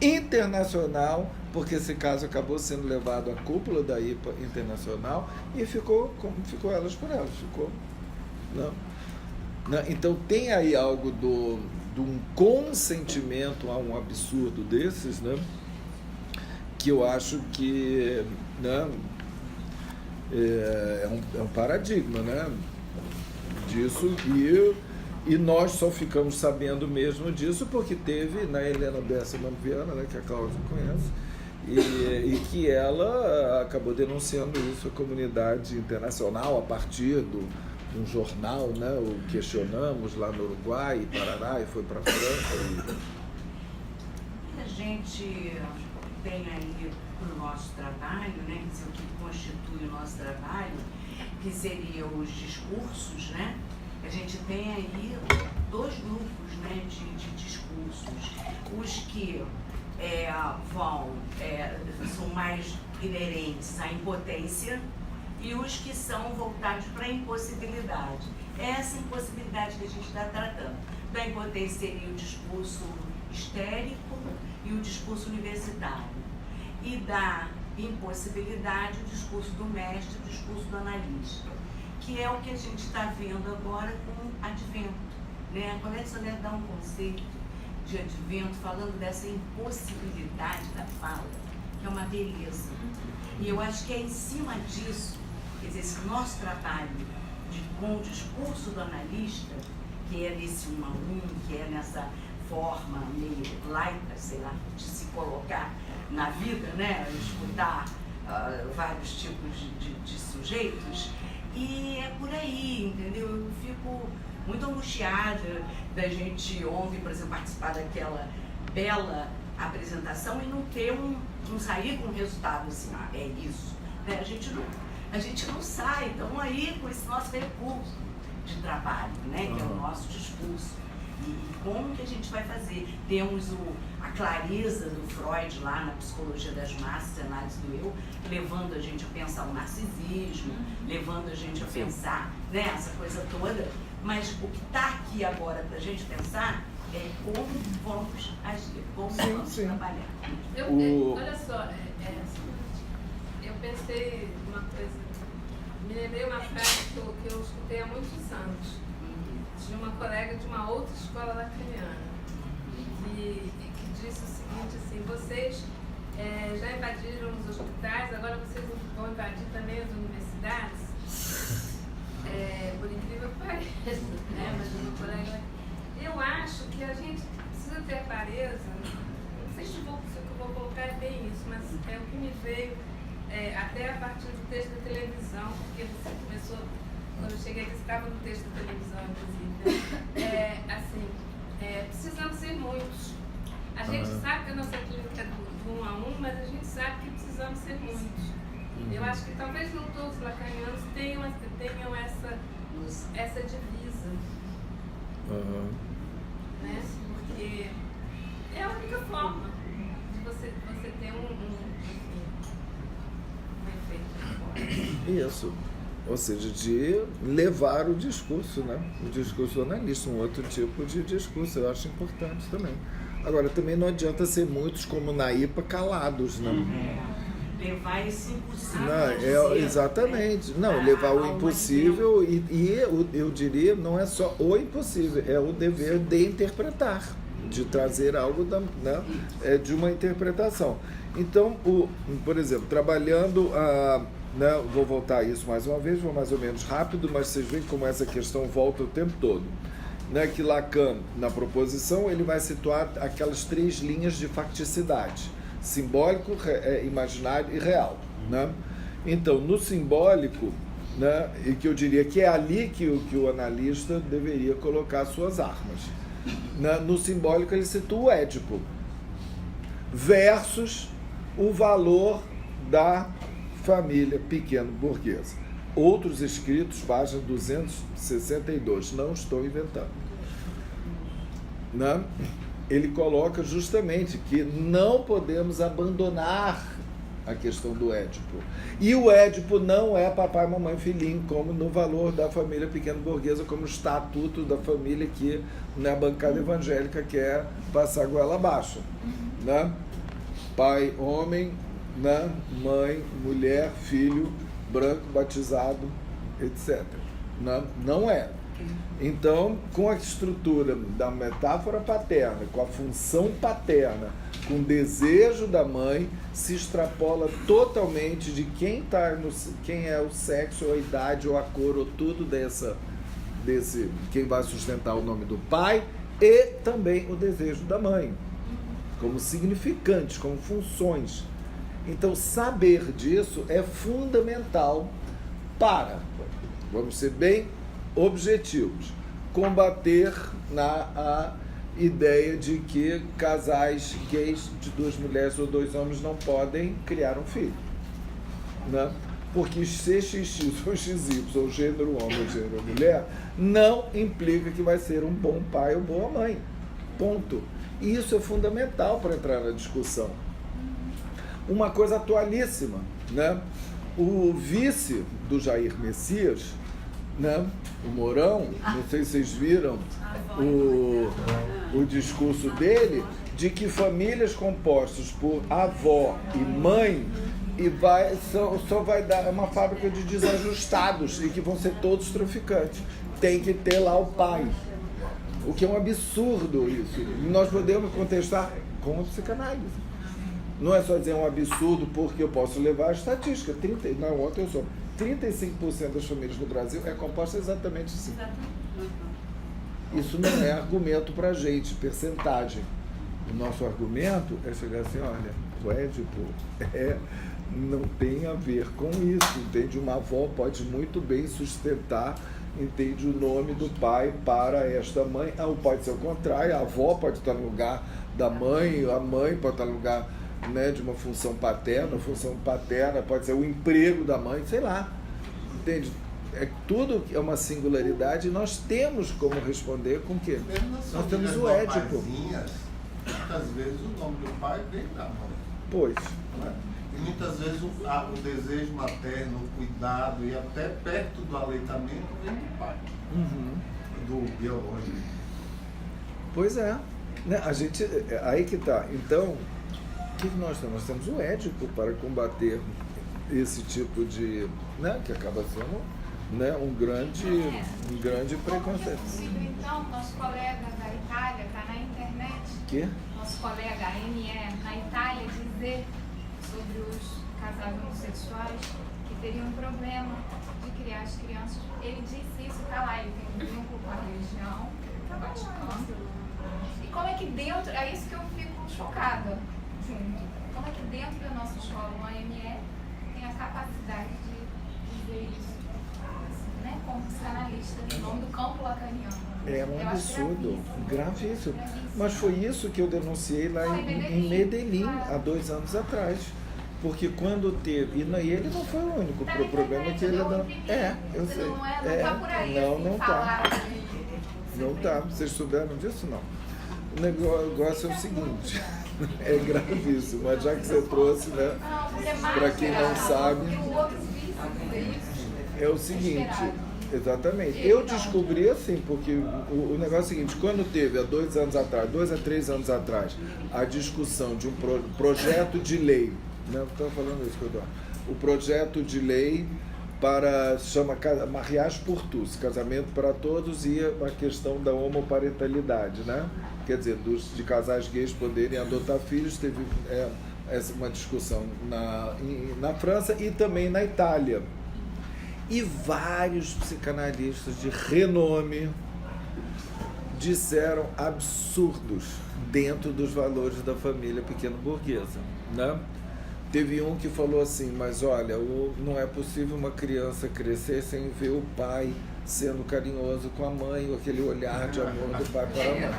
internacional, porque esse caso acabou sendo levado à cúpula da IPA internacional e ficou como ficou elas por elas, ficou, não. Então tem aí algo de um consentimento a um absurdo desses, né? que eu acho que, né, é um paradigma, né, disso, e nós só ficamos sabendo mesmo disso porque teve na Helena Besselmann Viana, né, que a Cláudia conhece, e que ela acabou denunciando isso à comunidade internacional a partir de um jornal, né, o Questionamos, lá no Uruguai, e Parará, e foi para a França. A gente tem aí para o nosso trabalho, né, quer dizer, o que constitui o nosso trabalho, que seriam os discursos, né? A gente tem aí dois grupos, né, de discursos. Os que são mais inerentes à impotência e os que são voltados para a impossibilidade. É essa impossibilidade que a gente está tratando. Da impotência seria o discurso histérico e o discurso universitário. E da impossibilidade, o discurso do mestre, o discurso do analista, que é o que a gente está vendo agora com o advento. Né? A Colette Soler dá um conceito de advento falando dessa impossibilidade da fala, que é uma beleza. E eu acho que é em cima disso, quer dizer, esse nosso trabalho com o discurso do analista, que é nesse 1 a 1, que é nessa forma meio laica, sei lá, de se colocar na vida, né? Escutar vários tipos de sujeitos, e é por aí, entendeu? Eu fico muito angustiada da gente ontem, por exemplo, participar daquela bela apresentação e não ter não sair com um resultado assim, é isso. Né? A gente não sai, então aí com esse nosso recurso de trabalho, né? Que é o nosso discurso. E como que a gente vai fazer? Temos a clareza do Freud lá na Psicologia das Massas, análise do eu, levando a gente a pensar o narcisismo, levando a gente a pensar, né, essa coisa toda. Mas o que está aqui agora para a gente pensar é como vamos agir, como vamos trabalhar. Olha só, eu pensei uma coisa, me lembrei uma frase que eu escutei há muitos anos, de uma colega de uma outra escola lacaniana, que disse o seguinte, assim, vocês já invadiram os hospitais, agora vocês vão invadir também as universidades. Por incrível que pareça, né? Mas uma colega, eu acho que a gente precisa ter clareza, não sei se eu vou colocar é bem isso, mas é o que me veio até a partir do texto da televisão, porque você começou, quando eu cheguei aqui, você estava no texto da televisão, inclusive, né? Precisamos ser muitos. A gente sabe que a nossa clínica é do 1 a 1, mas a gente sabe que precisamos ser muitos. Eu acho que talvez não todos os lacanianos tenham essa divisa. Né? Porque é a única forma de você ter um efeito. Isso. Ou seja, de levar o discurso, né? O discurso analista, um outro tipo de discurso, eu acho importante também. Agora, também não adianta ser muitos como na IPA calados, né? Levar esse impossível. Não, exatamente. Não, levar o impossível e eu diria, não é só o impossível, é o dever de interpretar, de trazer algo de uma interpretação. Então, por exemplo, trabalhando né, vou voltar a isso mais uma vez, vou mais ou menos rápido, mas vocês veem como essa questão volta o tempo todo. Né, que Lacan, na proposição, ele vai situar aquelas 3 linhas de facticidade: simbólico, imaginário e real. Né? Então, no simbólico, né, e que eu diria que é ali que o analista deveria colocar suas armas. Né? No simbólico, ele situa o Édipo versus o valor da família pequeno-burguesa. Outros escritos, página 262, não estou inventando. Né? Ele coloca justamente que não podemos abandonar a questão do Édipo. E o Édipo não é papai, mamãe, filhinho, como no valor da família pequeno-burguesa, como o estatuto da família que na bancada evangélica quer passar a goela abaixo. Né? Pai, homem, né? Mãe, mulher, filho, branco, batizado, etc. Não é. Então, com a estrutura da metáfora paterna, com a função paterna, com o desejo da mãe, se extrapola totalmente de quem é o sexo, ou a idade, ou a cor, ou tudo desse quem vai sustentar o nome do pai, e também o desejo da mãe, como significantes, como funções. Então, saber disso é fundamental para, vamos ser bem objetivos, combater a ideia de que casais gays de 2 mulheres ou 2 homens não podem criar um filho, né? Porque ser XX ou XY, ou gênero homem ou gênero mulher, não implica que vai ser um bom pai ou boa mãe. Ponto. E isso é fundamental para entrar na discussão. Uma coisa atualíssima, né? O vice do Jair Messias, né? O Mourão, não sei se vocês viram o discurso dele, de que famílias compostas por avó e mãe só vai dar uma fábrica de desajustados e que vão ser todos traficantes. Tem que ter lá o pai. O que é um absurdo isso. E nós podemos contestar com a psicanálise. Não é só dizer um absurdo, porque eu posso levar a estatística. Ontem eu soube. 35% das famílias no Brasil é composta exatamente assim. Isso não é argumento para a gente, percentagem. O nosso argumento é chegar assim, olha, o Édipo não tem a ver com isso, entende? Uma avó pode muito bem sustentar, entende, o nome do pai para esta mãe, ou pode ser o contrário, a avó pode estar no lugar da mãe, a mãe pode estar no lugar, né, de uma função paterna, pode ser o emprego da mãe, sei lá, entende? Tudo é uma singularidade e nós temos como responder com o quê? Nós temos o Édipo. Muitas vezes o nome do pai vem da mãe. Pois. Né? E muitas vezes o desejo materno, o cuidado e até perto do aleitamento vem do pai, do biológico. Pois é. Né? Aí que tá. Então, o que nós temos? Nós temos o Édipo para combater esse tipo de... Né? Que acaba sendo, né? um grande preconceito. Então, nosso colega da Itália está na internet. Que? Nosso colega ME na Itália dizer sobre os casais homossexuais que teriam um problema de criar as crianças. Ele disse isso, tá lá, ele tem um vínculo com a religião, tá Vaticano. E como é que dentro, é isso que eu fico chocada junto, como é que dentro da nossa escola, o AME, tem a capacidade de dizer isso, assim, né, como psicanalista, em nome do campo lacaniano. É um absurdo, gravíssimo. Mas foi isso que eu denunciei lá em Medellín, há 2 anos atrás. Porque quando teve... E ele não foi o único. O problema é que ele não... eu sei. Não tá por aí, não tá. Não tá. Vocês souberam disso? Não. O negócio é o seguinte. É gravíssimo. Mas já que você trouxe, né? Para quem não sabe... É o seguinte... Exatamente. Eu descobri assim, porque o negócio é o seguinte, quando teve há 2 a 3 anos atrás, a discussão de um projeto de lei, né? Estou falando isso, Eduardo. O projeto de lei chama Mariage pour tous, casamento para todos, e a questão da homoparentalidade, né? Quer dizer, de casais gays poderem adotar filhos, teve uma discussão na França e também na Itália. E vários psicanalistas de renome disseram absurdos dentro dos valores da família pequeno-burguesa, né? Teve um que falou assim, mas olha, não é possível uma criança crescer sem ver o pai sendo carinhoso com a mãe, ou aquele olhar de amor do pai para a mãe.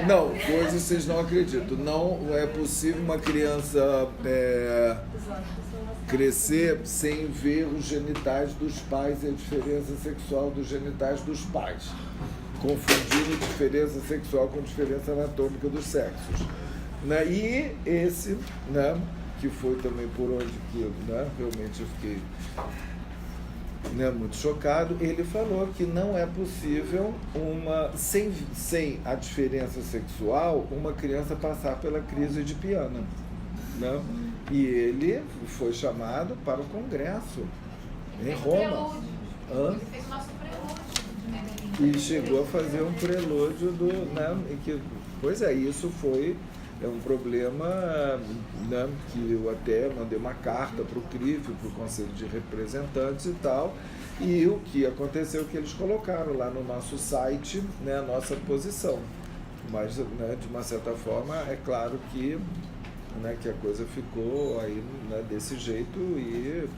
Não, coisas vocês não acreditam. Não é possível uma criança crescer sem ver os genitais dos pais e a diferença sexual dos genitais dos pais, confundindo diferença sexual com diferença anatômica dos sexos. Né? E esse, né, que foi também por onde que, né, realmente eu fiquei, né, muito chocado, ele falou que não é possível sem a diferença sexual uma criança passar pela crise de Piana, né? E ele foi chamado para o Congresso em Roma. Ele fez o nosso prelúdio de Medellín. E chegou a fazer um prelúdio do, né, e que, pois é, isso foi um problema, né, que eu até mandei uma carta para o CRIF, para o Conselho de Representantes e tal, e o que aconteceu é que eles colocaram lá no nosso site, né, a nossa posição. Mas, né, de uma certa forma, é claro que, né, que a coisa ficou aí, né, desse jeito e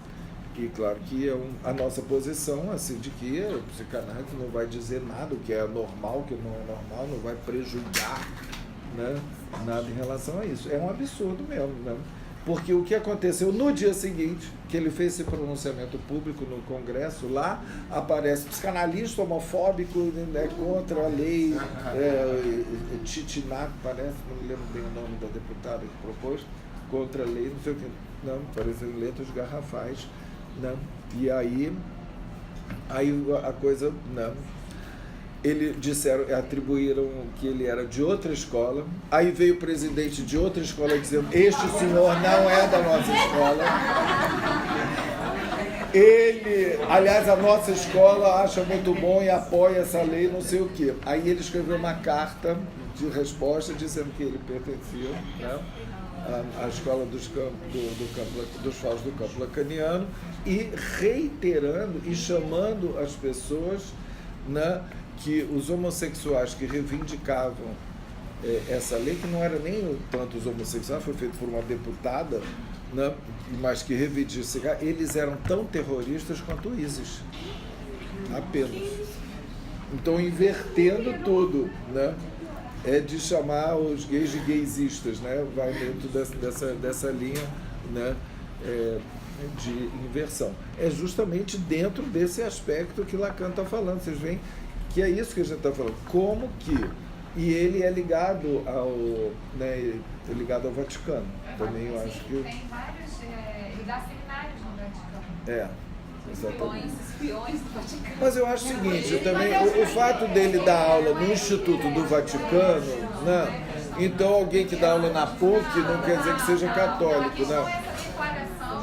claro que é a nossa posição, assim, de que o psicanálise não vai dizer nada, o que é normal, o que não é normal, não vai prejudicar, né, nada em relação a isso. É um absurdo mesmo, né? Porque o que aconteceu no dia seguinte, que ele fez esse pronunciamento público no Congresso, lá aparece psicanalista homofóbico, né, contra a lei Titinak, parece, não me lembro bem o nome da deputada que propôs, contra a lei, não sei o que, não, pareceu em letras garrafais, né? E aí a coisa, não. Atribuíram que ele era de outra escola, aí veio o presidente de outra escola dizendo, este senhor não é da nossa escola. Ele, aliás, a nossa escola acha muito bom e apoia essa lei, não sei o quê. Aí ele escreveu uma carta de resposta dizendo que ele pertencia, né, à escola dos FAUs do campo lacaniano e reiterando e chamando as pessoas, né, que os homossexuais que reivindicavam essa lei, que não era nem tanto os homossexuais, foi feito por uma deputada, né, mas que reivindicavam, eles eram tão terroristas quanto o ISIS, apenas. Então, invertendo tudo, né, de chamar os gays de gaysistas, né, vai dentro dessa linha, né, de inversão. É justamente dentro desse aspecto que Lacan está falando. Vocês veem que é isso que a gente está falando. Como que... E ele é ligado ao, né, ligado ao Vaticano. Também eu acho que... Tem vários... ele dá seminários no Vaticano. Exatamente. Espiões do Vaticano. Mas eu acho o seguinte, também, o fato dele dar aula no Instituto do Vaticano, né? Então alguém que dá aula na PUC não quer dizer que seja católico, né?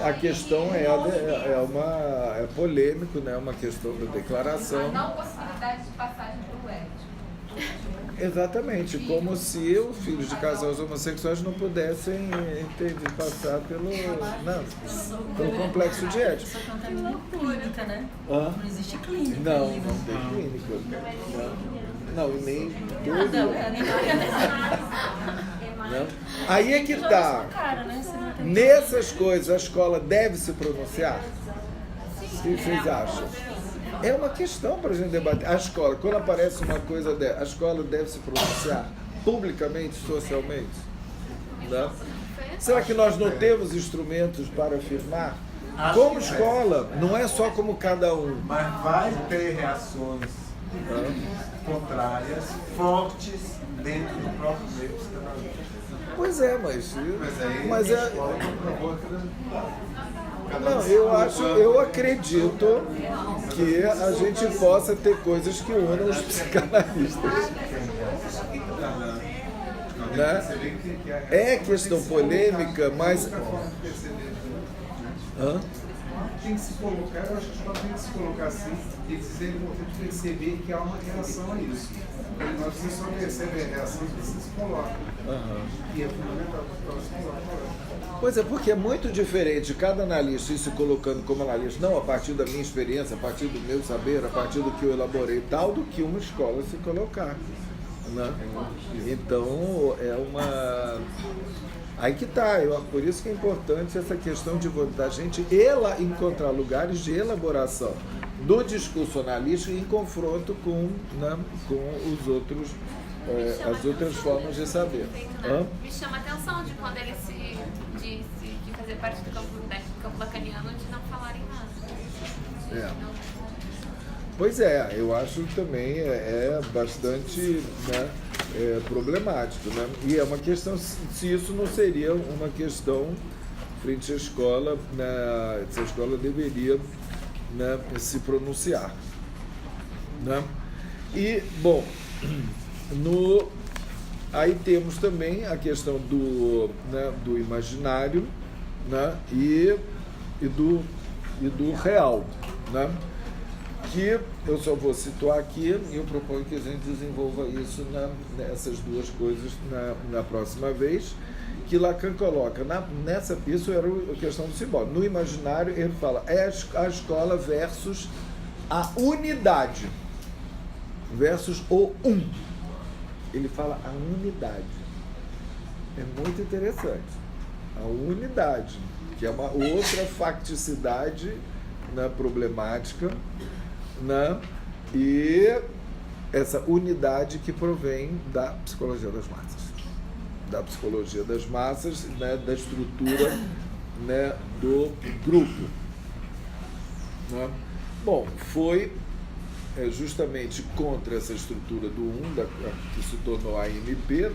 A questão é polêmico, né? Uma questão da declaração. A não possibilidade de passagem para o ético. Exatamente, como se os filhos de casais homossexuais não pudessem passar pelo complexo de ética. Só que não tem nenhuma clínica, né? Não existe clínica. Não tem clínica. Não, nem não. Aí é que tá. Nessas coisas a escola deve se pronunciar? O que vocês acham? É uma questão para a gente debater. A escola, quando aparece uma coisa dessa, a escola deve se pronunciar publicamente, socialmente? Não? Será que nós não temos instrumentos para afirmar? Como escola, não é só como cada um. Mas vai ter reações contrárias, fortes, dentro do próprio meio psicanalítico. Pois é, mas a escola comprovou não, eu acredito que a gente possa ter coisas que unam os psicanalistas. Né? É questão polêmica, mas... Tem que se colocar, eu acho que a escola tem que se colocar assim e dizer que tem que perceber que há uma reação a isso. Mas você só percebe a reação que você se coloca. E é fundamental para se colocar. Pois é, porque é muito diferente cada analista ir se colocando como analista, não a partir da minha experiência, a partir do meu saber, a partir do que eu elaborei e tal, do que uma escola se colocar. Né? Então, é uma... Aí que tá, por isso que é importante essa questão da gente encontrar lugares de elaboração do discurso analítico em confronto com, né, com os outros, as outras formas de saber. Me chama a atenção de quando ele disse que fazer parte do campo lacaniano de não falar em nada. Pois é, eu acho que também é bastante, né, problemático, né? E é uma questão, se isso não seria uma questão frente à escola, né, se a escola deveria, né, se pronunciar. Né? E, bom, aí temos também a questão do imaginário, né, e do real, né? que eu só vou situar aqui e eu proponho que a gente desenvolva isso nessas duas coisas na próxima vez, que Lacan coloca isso era a questão do simbólico. No imaginário ele fala a escola versus a unidade, versus o ele fala a unidade. É muito interessante. A unidade, que é uma outra facticidade problemática, e essa unidade que provém da psicologia das massas. Da psicologia das massas, da estrutura do grupo. Bom, foi justamente contra essa estrutura do que se tornou a AMP,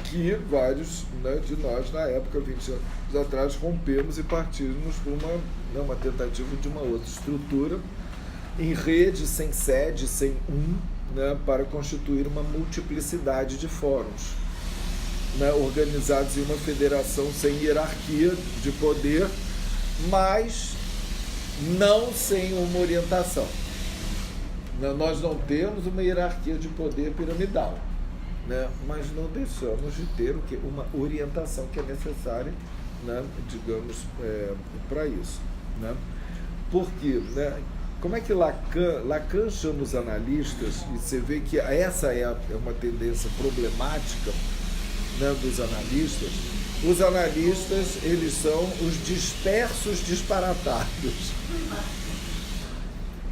que vários de nós, na época, 20 anos atrás, rompemos e partimos por uma tentativa de uma outra estrutura, em rede, sem sede, sem para constituir uma multiplicidade de fóruns, organizados em uma federação sem hierarquia de poder, mas não sem uma orientação. Nós não temos uma hierarquia de poder piramidal, mas não deixamos de ter uma orientação que é necessária, digamos, para isso. Porque, como é que Lacan chama os analistas, e você vê que essa é uma tendência problemática dos analistas. Os analistas, eles são os dispersos disparatados.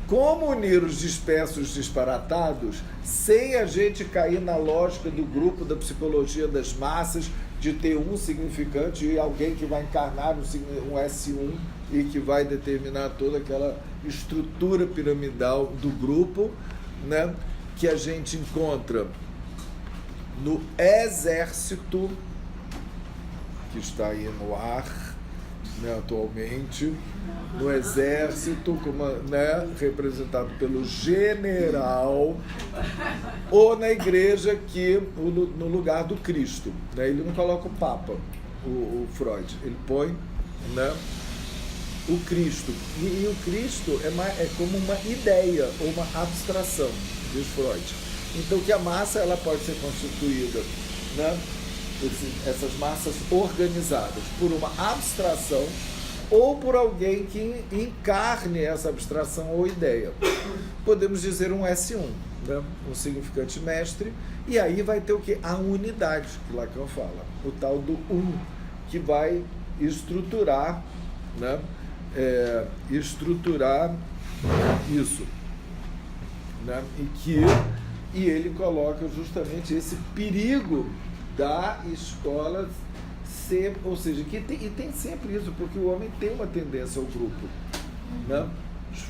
Como unir os dispersos disparatados sem a gente cair na lógica do grupo da psicologia das massas, de ter um significante e alguém que vai encarnar um S1 e que vai determinar toda aquela estrutura piramidal do grupo, que a gente encontra no exército, que está aí no ar, atualmente, no exército, representado pelo general, ou na igreja, no lugar do Cristo. Ele não coloca o Papa, o Freud, ele põe o Cristo. E o Cristo é como uma ideia, ou uma abstração, diz Freud. Então, que a massa ela pode ser constituída, essas massas organizadas, por uma abstração ou por alguém que encarne essa abstração ou ideia. Podemos dizer um S1, um significante mestre, e aí vai ter o quê? A unidade, que Lacan fala, o tal do que vai estruturar, estruturar isso. E ele coloca justamente esse perigo da escola ser, ou seja, tem sempre isso, porque o homem tem uma tendência ao grupo.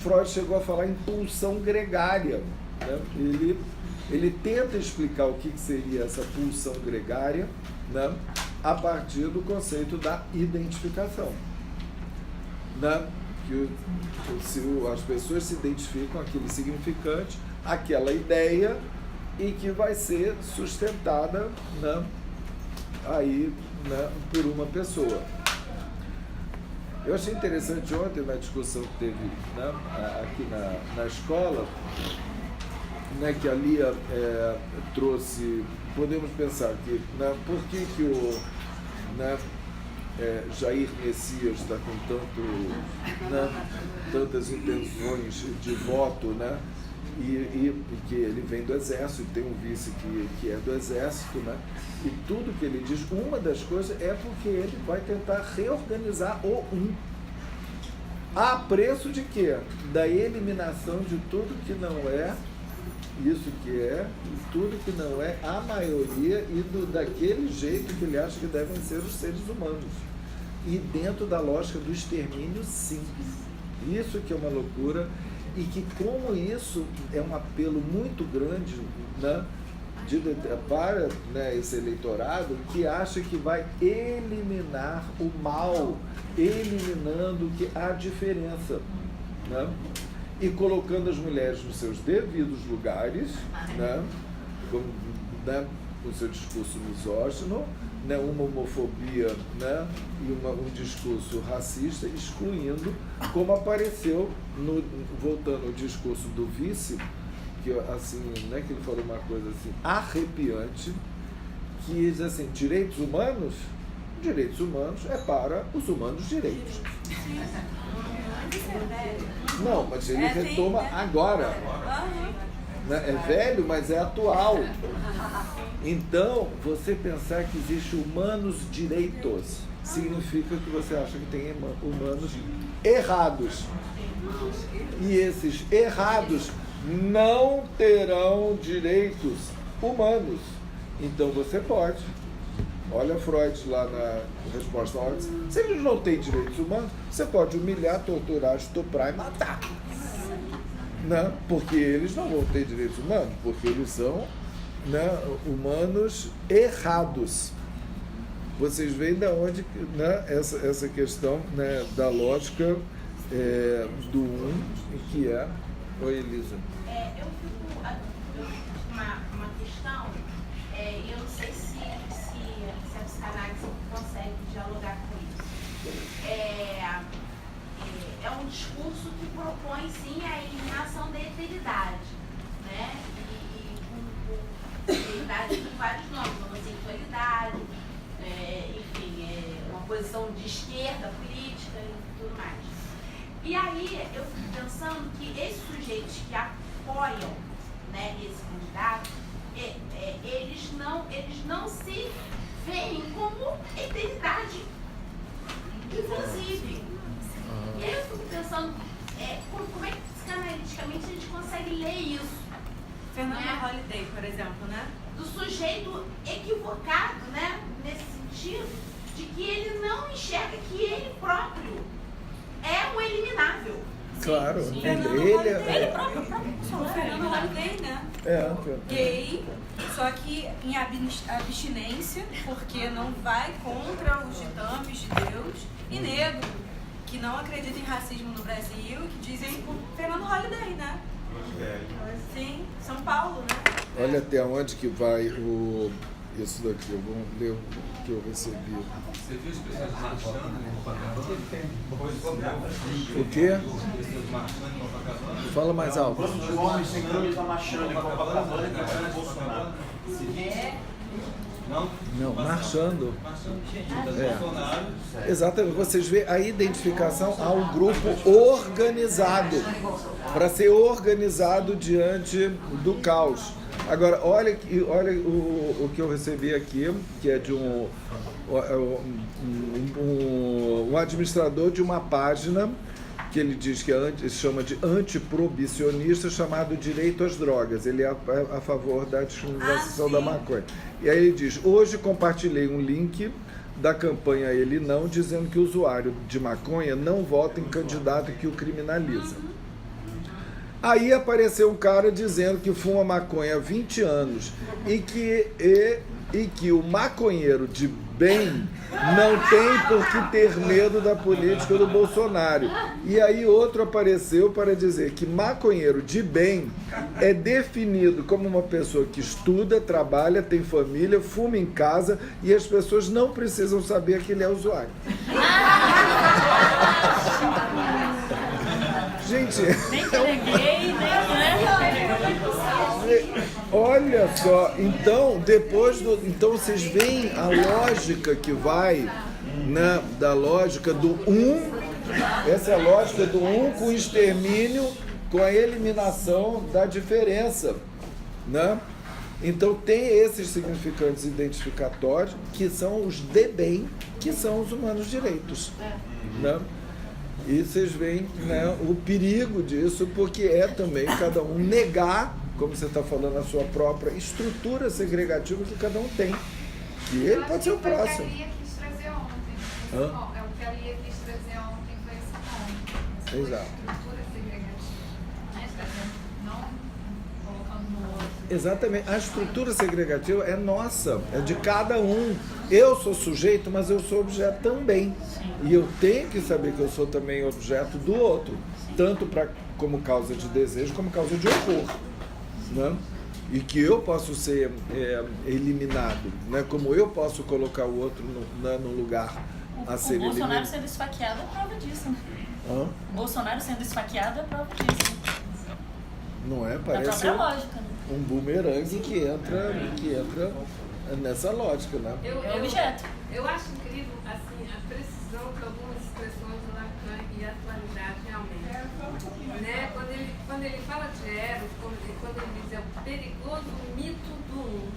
Freud chegou a falar em pulsão gregária. Ele tenta explicar o que seria essa pulsão gregária, a partir do conceito da identificação. Que as pessoas se identificam com aquele significante, aquela ideia, e que vai ser sustentada por uma pessoa. Eu achei interessante ontem, na discussão que teve aqui na escola, que a Lia trouxe, podemos pensar que, por que o Jair Messias está com tantas intenções de voto, e que ele vem do exército, tem um vice que é do exército, e tudo que ele diz, uma das coisas é porque ele vai tentar reorganizar a preço de quê? Da eliminação de tudo que não é isso que é, e tudo que não é a maioria, e daquele jeito que ele acha que devem ser os seres humanos. E dentro da lógica do extermínio, sim. Isso que é uma loucura, e que como isso é um apelo muito grande para esse eleitorado, que acha que vai eliminar o mal, eliminando a diferença, e colocando as mulheres nos seus devidos lugares, com o seu discurso misógino, né, uma homofobia, né, e um discurso racista, excluindo, como apareceu, voltando ao discurso do vice, que assim, né, que ele falou uma coisa assim, arrepiante, que diz assim, direitos humanos é para os humanos direitos. Não, mas ele retoma agora. É velho, mas é atual. Então, você pensar que existe humanos direitos significa que você acha que tem humanos errados. E esses errados não terão direitos humanos. Então você pode. Olha Freud lá na resposta à ordem. Se eles não têm direitos humanos, você pode humilhar, torturar, estuprar e matar. Não, porque eles não vão ter direitos humanos, porque eles são, né, humanos errados. Vocês veem de onde, né, essa questão, né, da lógica do que é... Oi, Elisa. Eu fico uma questão, e eu não sei se a psicanálise consegue dialogar com isso. É um discurso que propõe, sim, a eliminação da eternidade, né? E com eternidade com vários nomes, homossexualidade, enfim, uma posição de esquerda política e tudo mais. E aí eu fico pensando que esses sujeitos que apoiam, né, esse candidato, eles não se veem como eternidade, inclusive. E aí eu fico pensando, como é que psicanaliticamente a gente consegue ler isso? Fernanda Holliday, por exemplo, né? Do sujeito equivocado, né? Nesse sentido, de que ele não enxerga que ele próprio é um eliminável. Claro, sim. Ele próprio. Fernanda Holliday, né? Gay, só que em abstinência, porque não vai contra os ditames de Deus, e negro, que não acredita em racismo no Brasil, que dizem Fernando Holliday, né? Sim, São Paulo, né? Olha até onde que vai isso daqui, eu vou ler o que eu recebi. Você viu as pessoas marchando em Copacabana? O quê? Fala mais alto. Os homens sem camisa marchando em Copacabana e cantando Bolsonaro. Não, marchando. Exatamente, vocês veem a identificação a um grupo organizado, para ser organizado diante do caos. Agora, olha o que eu recebi aqui, que é de um administrador de uma página que ele diz que chama de antiproibicionista, chamado Direito às Drogas. Ele é a favor da descriminalização da maconha. E aí ele diz, hoje compartilhei um link da campanha Ele Não, dizendo que o usuário de maconha não vota em candidato que o criminaliza. Aí apareceu um cara dizendo que fuma maconha há 20 anos e que o maconheiro de bem não tem por que ter medo da política do Bolsonaro. E aí outro apareceu para dizer que maconheiro de bem é definido como uma pessoa que estuda, trabalha, tem família, fuma em casa e as pessoas não precisam saber que ele é usuário. Gente, nem que ele é gay, olha só, então então vocês veem a lógica que vai, né, da lógica do essa é a lógica do com o extermínio, com a eliminação da diferença, né? Então tem esses significantes identificatórios que são os de bem, que são os humanos direitos, né? E vocês veem, né, o perigo disso, porque é também cada um negar, como você está falando, a sua própria estrutura segregativa que cada um tem. E ele pode ser o próximo. É o que a Lia quis trazer ontem. É o que a Lia quis trazer ontem, foi esse ponto. Exato. Estrutura segregativa. Não colocando no outro. Exatamente. A estrutura segregativa é nossa, é de cada um. Eu sou sujeito, mas eu sou objeto também. E eu tenho que saber que eu sou também objeto do outro, tanto como causa de desejo, como causa de horror, né? e que eu posso ser eliminado, né? Como eu posso colocar o outro no lugar a ser eliminado. O Bolsonaro sendo esfaqueado é prova disso, né? Hã? O Bolsonaro sendo esfaqueado é prova disso. Não é? Na Parece própria lógica, né? um bumerangue que entra nessa lógica, né? É objeto. Eu acho incrível assim, a precisão de algumas expressões do Lacan e a atualidade realmente. Né? Quando ele fala de Eros, quando ele diz o perigoso mito do um.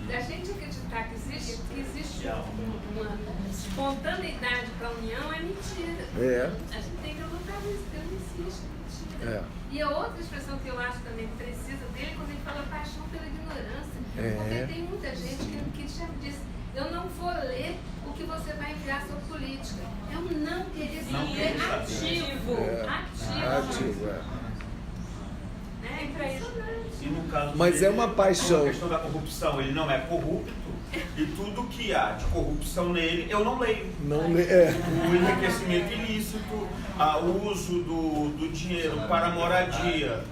A gente acreditar que existe uma espontaneidade para a união é mentira. A gente tem que lutar isso, Deus não existe, mentira. E a outra expressão que eu acho também precisa dele é quando ele fala paixão pela ignorância. Porque tem muita gente que já diz, eu não vou ler o que você vai enviar sobre política. É um não querer ser ativo. Ativo. É impressionante. E no caso Mas dele, é uma paixão. A questão da corrupção, ele não é corrupto. E tudo que há de corrupção nele, eu não leio. O enriquecimento ilícito, o uso do dinheiro para moradia,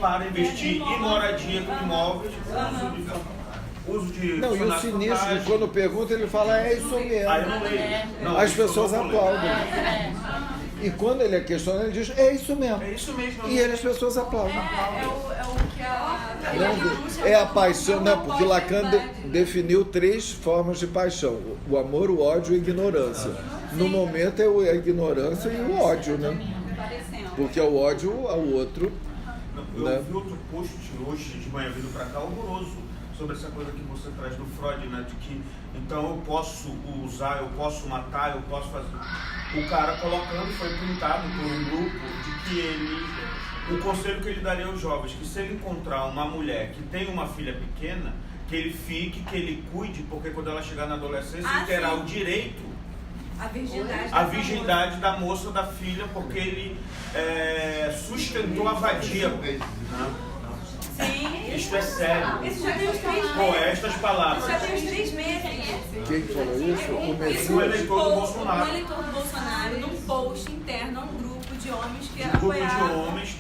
para investir em moradia com imóveis, uso de Não, e o sinistro, quando pergunta, ele fala, é isso mesmo. Eu não leio. As pessoas aplaudem. E quando ele é questionado, ele diz, é isso mesmo. É isso mesmo. E as pessoas aplaudem. que É a paixão, né? Porque Lacan definiu 3 formas de paixão: o amor, o ódio e a ignorância. No momento é a ignorância e o ódio, né? Porque é o ódio ao outro. Eu vi outro post hoje de manhã vindo para cá horroroso sobre essa coisa que você traz do Freud, né? De que então eu posso usar, eu posso matar, eu posso fazer. O cara colocando, foi printado por um grupo de que o conselho que ele daria aos jovens, que se ele encontrar uma mulher que tem uma filha pequena, que ele fique, que ele cuide, porque quando ela chegar na adolescência, ele terá o direito a virgindade da moça, da filha, porque ele sustentou a vadia. Sim. Isto é sério. Isso já tem uns 3 meses. Com estas palavras. Isso já tem uns 3 meses. Quem falou isso? Isso o eleitor do Bolsonaro. Um eleitor do Bolsonaro, num post interno a um grupo de homens que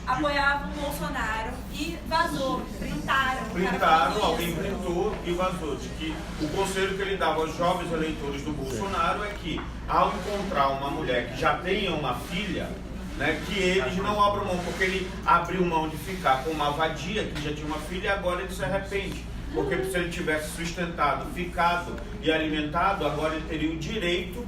apoiavam o Bolsonaro e vazou, printaram, alguém printou e vazou. De que o conselho que ele dava aos jovens eleitores do Bolsonaro é que, ao encontrar uma mulher que já tenha uma filha, né, que eles não abram mão, porque ele abriu mão de ficar com uma vadia que já tinha uma filha e agora ele se arrepende. Porque se ele tivesse sustentado, ficado e alimentado, agora ele teria o direito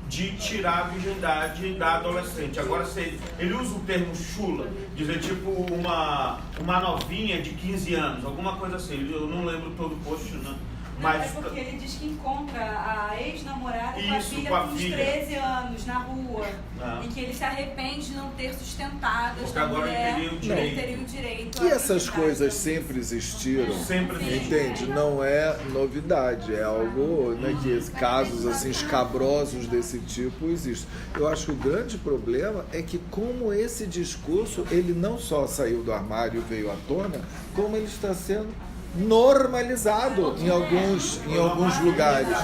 de tirar a virgindade da adolescente. Agora, se ele usa o termo chula, dizer tipo uma novinha de 15 anos, alguma coisa assim, eu não lembro todo o post, não. Mas, é porque ele diz que encontra a ex-namorada com a filha com uns 13 anos na rua. E que ele se arrepende de não ter sustentado essa mulher. Ele teria o direito. E essas coisas sempre existiram. Entende? Não é novidade. É algo, né, que casos assim escabrosos desse tipo existem. Eu acho que o grande problema é que como esse discurso, ele não só saiu do armário e veio à tona, como ele está sendo normalizado em alguns lugares.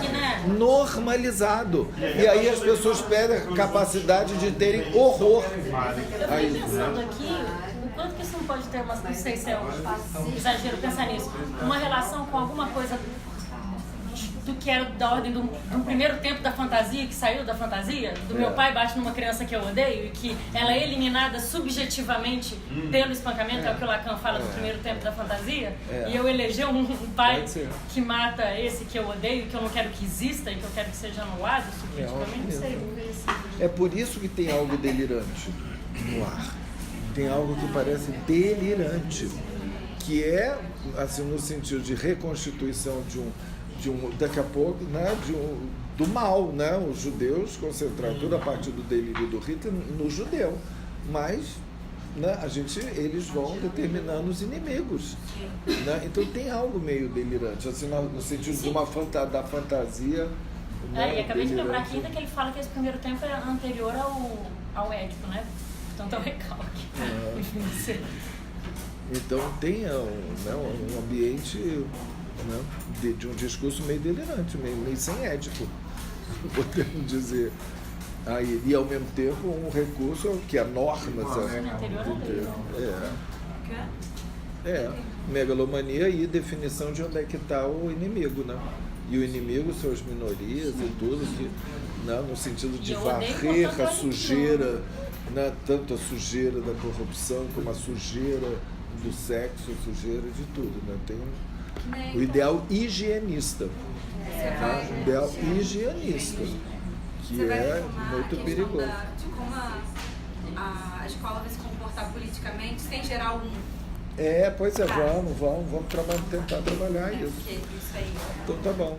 Normalizado. E aí as pessoas perdem a capacidade de terem horror. Eu fiquei pensando aqui, o quanto que isso não pode ter não sei se é um exagero pensar nisso, uma relação com alguma coisa do que era da ordem do primeiro tempo da fantasia, que saiu da fantasia, do meu pai bate numa criança que eu odeio e que ela é eliminada subjetivamente pelo espancamento, é o que o Lacan fala do primeiro tempo da fantasia, e eu eleger um pai que mata esse que eu odeio, que eu não quero que exista e que eu quero que seja anulado subjetivamente, não sei. É por isso que tem algo delirante no ar. Tem algo que parece delirante, que é, assim, no sentido de reconstituição daqui a pouco, né, do mal, né? Os judeus concentraram tudo a partir do delírio do Hitler no judeu, mas, né, eles vão determinando os inimigos, né? Então tem algo meio delirante, assim, no sentido de da fantasia. E acabei de lembrar aqui ainda que ele fala que esse primeiro tempo é anterior ao Édipo, né? Então recalque. Então tem um ambiente, né, de um discurso meio delirante, meio sem ético, podemos dizer. E ao mesmo tempo um recurso que é norma. megalomania e definição de onde é que está o inimigo, né? E o inimigo são as minorias e tudo, que, né, no sentido de varrer a sujeira, né, tanto a sujeira da corrupção como a sujeira do sexo, a sujeira de tudo, né? Tem o ideal higienista, né? O ideal higienista, que é muito perigoso. De como a escola vai se comportar politicamente sem gerar um... Pois é, vamos tentar trabalhar isso. Isso aí. Então tá bom.